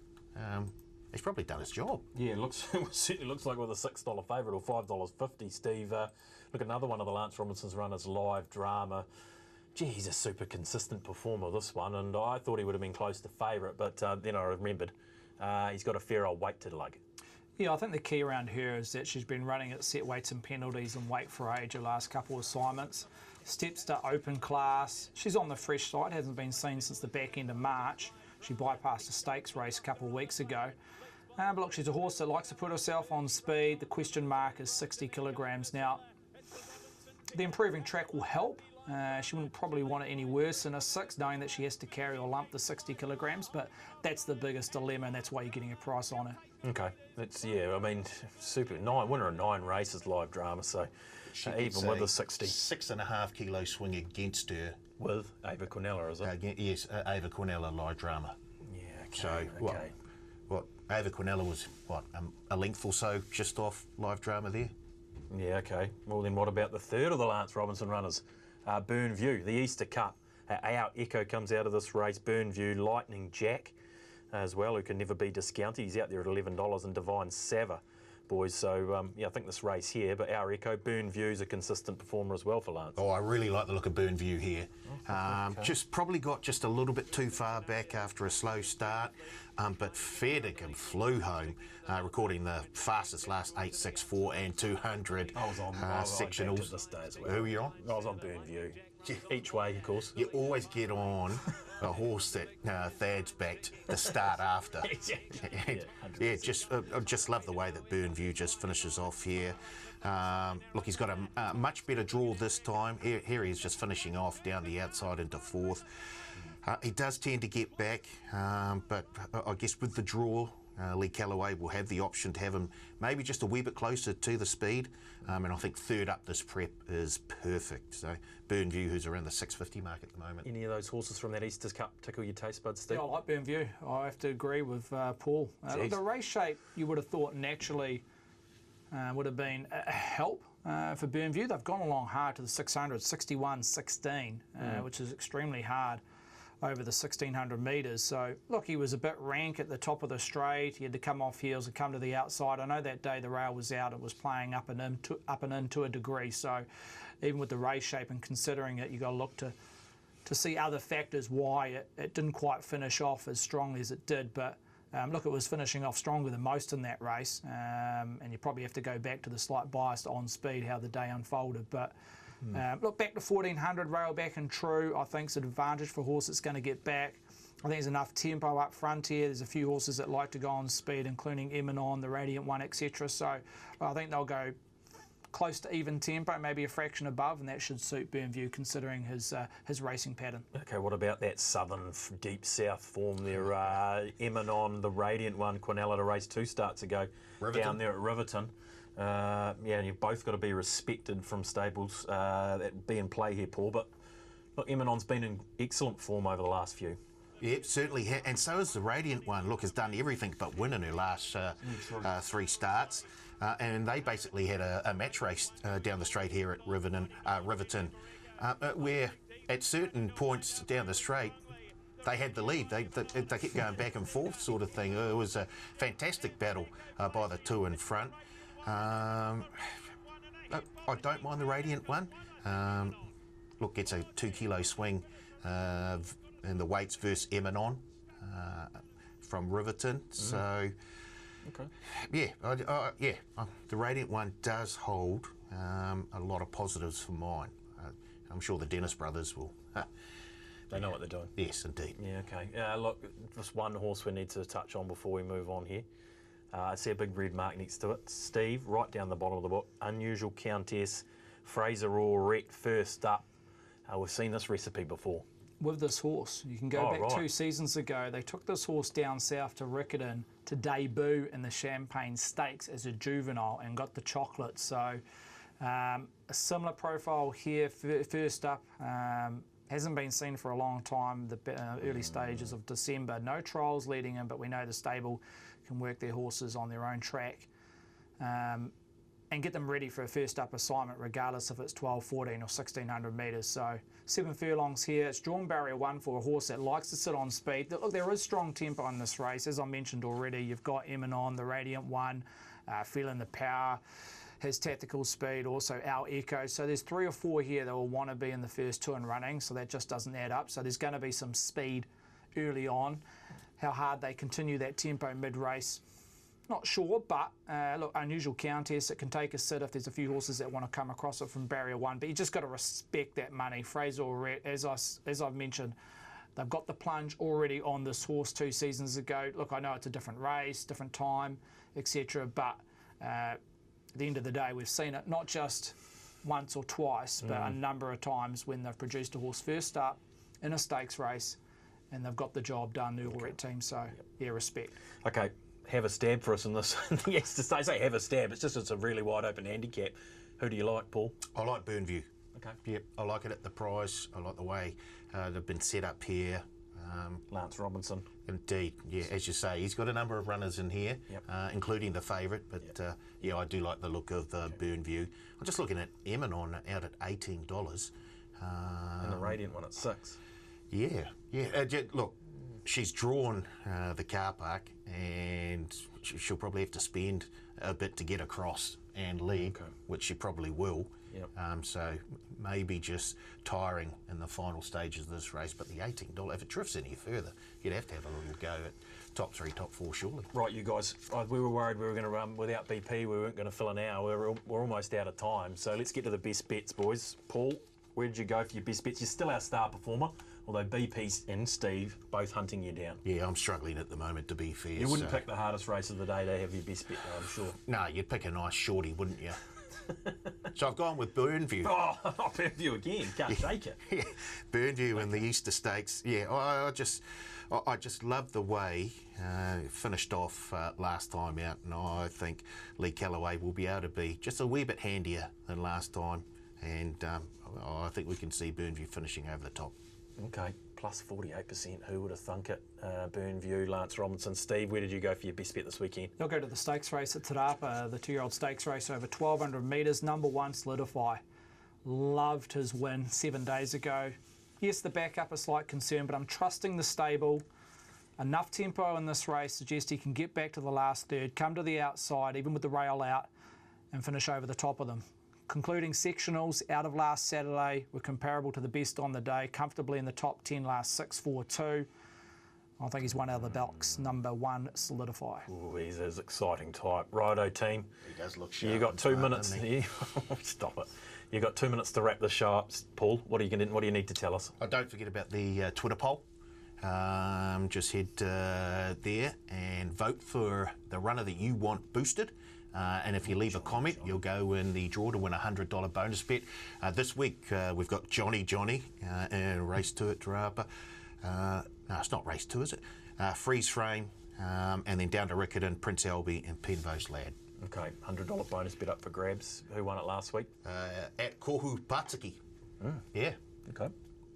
He's probably done his job. Yeah, it certainly looks like with a $6 favourite or $5.50, Steve. Look, another one of the Lance Robinson's runners, Live Drama. Gee, he's a super consistent performer, this one, and I thought he would have been close to favourite, but then I remembered he's got a fair old weight to lug. Yeah, I think the key around her is that she's been running at set weights and penalties and weight for age the last couple of assignments. Steps to open class. She's on the fresh side, hasn't been seen since the back end of March. She bypassed a stakes race a couple of weeks ago. But look, she's a horse that likes to put herself on speed. The question mark is 60 kilograms. Now, the improving track will help. She wouldn't probably want it any worse than a 6, knowing that she has to carry or lump the 60 kilograms, but that's the biggest dilemma, and that's why you're getting a price on her. Okay, that's, yeah, I mean, super. Winner of 9 races, Live Drama, so She even gets with a the 60. 6.5 kilo swing against her. With Ava Cornella, is it? Yes, Ava Cornella live drama. Yeah, okay. So what Ava Cornella was a length or so just off live drama there. Yeah, okay. Well, then what about the third of the Lance Robinson runners? Burn View, the Easter Cup. Our Echo comes out of this race. Burn View, Lightning Jack as well, who can never be discounted. He's out there at $11, and Divine Sava, boys. So, I think this race here, but our Echo, Burn View's a consistent performer as well for Lance. Oh, I really like the look of Burn View here. Just probably got just a little bit too far back after a slow start, but Fairdigan flew home, recording the fastest last 8.64 and 200 I was on sectionals. this day as well. Who were you on? I was on Burn View. Each way, of course. You always get on a horse that Thad's backed to start after. I just love the way that Burn View just finishes off here. Look, he's got a much better draw this time. Here he's just finishing off down the outside into fourth. He does tend to get back, but I guess with the draw, Lee Callaway will have the option to have him maybe just a wee bit closer to the speed, and I think third up this prep is perfect. So Burn View, who's around the 650 mark at the moment. Any of those horses from that Easter Cup tickle your taste buds, Steve? Yeah, I like Burn View. I have to agree with Paul. The race shape, you would have thought naturally would have been a help for Burn View. They've gone along hard to the 600, 61.16, which is extremely hard over the 1,600 metres. So, look, he was a bit rank at the top of the straight. He had to come off heels and come to the outside. I know that day the rail was out. It was playing up and in to a degree. So, even with the race shape and considering it, you've got to look to see other factors why it didn't quite finish off as strongly as it did. But, look, it was finishing off stronger than most in that race. And you probably have to go back to the slight bias on speed, how the day unfolded. But look, back to 1,400, rail back and true, I think it's an advantage for a horse that's going to get back. I think there's enough tempo up front here. There's a few horses that like to go on speed, including Emanon, the Radiant One, etc. So I think they'll go close to even tempo, maybe a fraction above, and that should suit Burn View considering his racing pattern. Okay, what about that southern, deep south form there? Emanon, the Radiant One, Quinella to race 2 starts ago, down there at Riverton. And you've both got to be respected from stables that be in play here, Paul. But look, Emanon's been in excellent form over the last few. Yep, certainly, and so is the Radiant One. Look, has done everything but win in her last 3 starts, and they basically had a match race down the straight here at Riverton, where at certain points down the straight, they had the lead. They kept going back and forth sort of thing. It was a fantastic battle by the 2 in front. I don't mind the Radiant One. Look, gets a 2 kilo swing in the weights versus Emanon from Riverton. So, the Radiant One does hold a lot of positives for mine. I'm sure the Dennis brothers will. They know what they're doing. Yes, indeed. Yeah, okay. Look, just one horse we need to touch on before we move on here. I see a big red mark next to it. Steve, right down the bottom of the book. Unusual Countess, Fraser Aurette first up. We've seen this recipe before. With this horse, you can go back 2 seasons ago. They took this horse down south to Riccarton to debut in the Champagne Stakes as a juvenile and got the chocolate. So a similar profile here, first up. Hasn't been seen for a long time, the early stages of December. No trials leading in, but we know the stable can work their horses on their own track and get them ready for a first up assignment, regardless if it's 12, 14 or 1,600 metres. So 7 furlongs here. It's drawn barrier 1 for a horse that likes to sit on speed. Look, there is strong tempo in this race. As I mentioned already, you've got Emanon, the Radiant One, feeling the power. His tactical speed, also our Echo. So there's 3 or 4 here that will want to be in the first 2 in running, so that just doesn't add up. So there's going to be some speed early on. How hard they continue that tempo mid-race, not sure, but look, Unusual Countess, it can take a sit if there's a few horses that want to come across it from barrier 1, but you just got to respect that money. Fraser Aurette, as I've mentioned, they've got the plunge already on this horse 2 seasons ago. Look, I know it's a different race, different time, etc., but at the end of the day, we've seen it not just once or twice, but a number of times when they've produced a horse first up in a stakes race and they've got the job done, the Aurette team. So, yeah, respect. Okay, have a stab for us in this. Yes, to say have a stab, it's a really wide open handicap. Who do you like, Paul? I like Burnview. Okay. Yep, I like it at the price. I like the way they've been set up here. Lance Robinson. Indeed, yeah, as you say, he's got a number of runners in here, Yep. Including the favourite, but yeah, I do like the look of Burnview. I'm just looking at Emanon out at $18. And the Radiant one at 6. Yeah. Look, she's drawn the car park, and she'll probably have to spend a bit to get across and lead, which she probably will. Yep. So maybe just tiring in the final stages of this race. But the $18, if it drifts any further, you'd have to have a little go at top 3, top 4, surely. Right, you guys, we were worried we were going to run without BP, we weren't going to fill an hour. We're almost out of time. So let's get to the best bets, boys. Paul, where did you go for your best bets? You're still our star performer, although BP and Steve both hunting you down. Yeah, I'm struggling at the moment, to be fair. You wouldn't pick the hardest race of the day to have your best bet, though, I'm sure. No, you'd pick a nice shorty, wouldn't you? So I've gone with Burnview. Oh, Burnview again. Can't shake it. Yeah, Burnview in the Easter Stakes. Yeah, I just love the way it finished off last time out, and I think Lee Callaway will be able to be just a wee bit handier than last time, and I think we can see Burnview finishing over the top. Okay, plus 48%. Who would have thunk it? Burnview, Lance Robinson. Steve, where did you go for your best bet this weekend? I'll go to the stakes race at Te Rapa, the 2-year-old stakes race over 1,200 metres. Number 1, Solidify. Loved his win 7 days ago. Yes, the backup a slight concern, but I'm trusting the stable. Enough tempo in this race suggests he can get back to the last third, come to the outside, even with the rail out, and finish over the top of them. Concluding sectionals out of last Saturday were comparable to the best on the day, comfortably in the top 10 last 6-4-2. I think he's one out of the box. Number 1, Solidify. Ooh, he's his exciting type. Righto, team. He does look sharp. You got 2 and smart, minutes. doesn't he? Stop it. You got 2 minutes to wrap this show up, Paul. What do you need to tell us? Don't forget about the Twitter poll. Just head there and vote for the runner that you want boosted. And if you leave a comment, you'll go in the draw to win a $100 bonus bet. This week, we've got Johnny and Race 2 at Te Rapa. No, it's not Race 2, is it? Freeze Frame, and then down to Riccarton, Prince Albie and Penrose Lad. Okay, $100 bonus bet up for grabs. Who won it last week? At Kohu Patsuki. Yeah. Okay.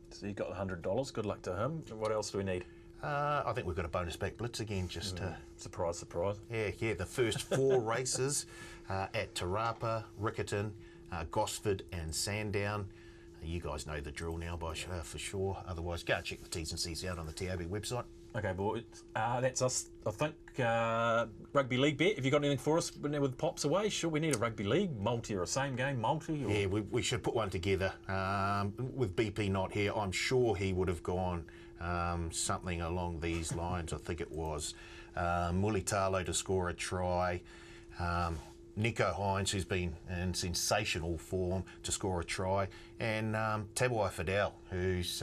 So you got the $100. Good luck to him. What else do we need? I think we've got a bonus back blitz again, just to... Surprise, surprise. Yeah, the first 4 races at Te Rapa, Riccarton, Gosford and Sandown. You guys know the drill now for sure. Otherwise, go and check the T's and C's out on the TAB website. Okay, boys. That's us, I think. Rugby league bet. Have you got anything for us with Pops away? Sure, we need a rugby league multi or a same game multi. Or... Yeah, we should put one together. With BP not here, I'm sure he would have gone something along these lines. I think it was Mulitalo to score a try. Nico Hines, who's been in sensational form, to score a try, and Tabuai Fidel, who's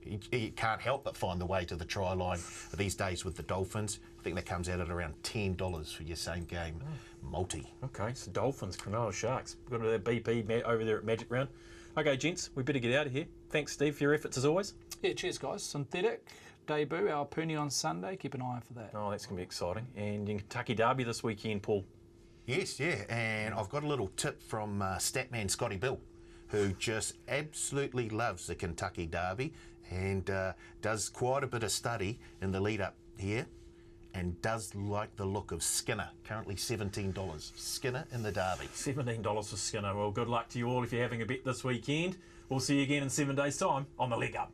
he can't help but find the way to the try line these days with the Dolphins. I think that comes out at around $10 for your same game multi. Okay, so Dolphins, Cronulla Sharks. We've got a BP over there at Magic Round. Okay, gents, we better get out of here. Thanks, Steve, for your efforts as always. Yeah, cheers, guys. Synthetic debut, our Puni on Sunday. Keep an eye out for that. Oh, that's going to be exciting. And in Kentucky Derby this weekend, Paul. Yes, yeah, and I've got a little tip from Statman Scotty Bill, who just absolutely loves the Kentucky Derby and does quite a bit of study in the lead up here and does like the look of Skinner, currently $17. Skinner in the Derby. $17 for Skinner. Well, good luck to you all if you're having a bet this weekend. We'll see you again in 7 days' time on The Leg Up.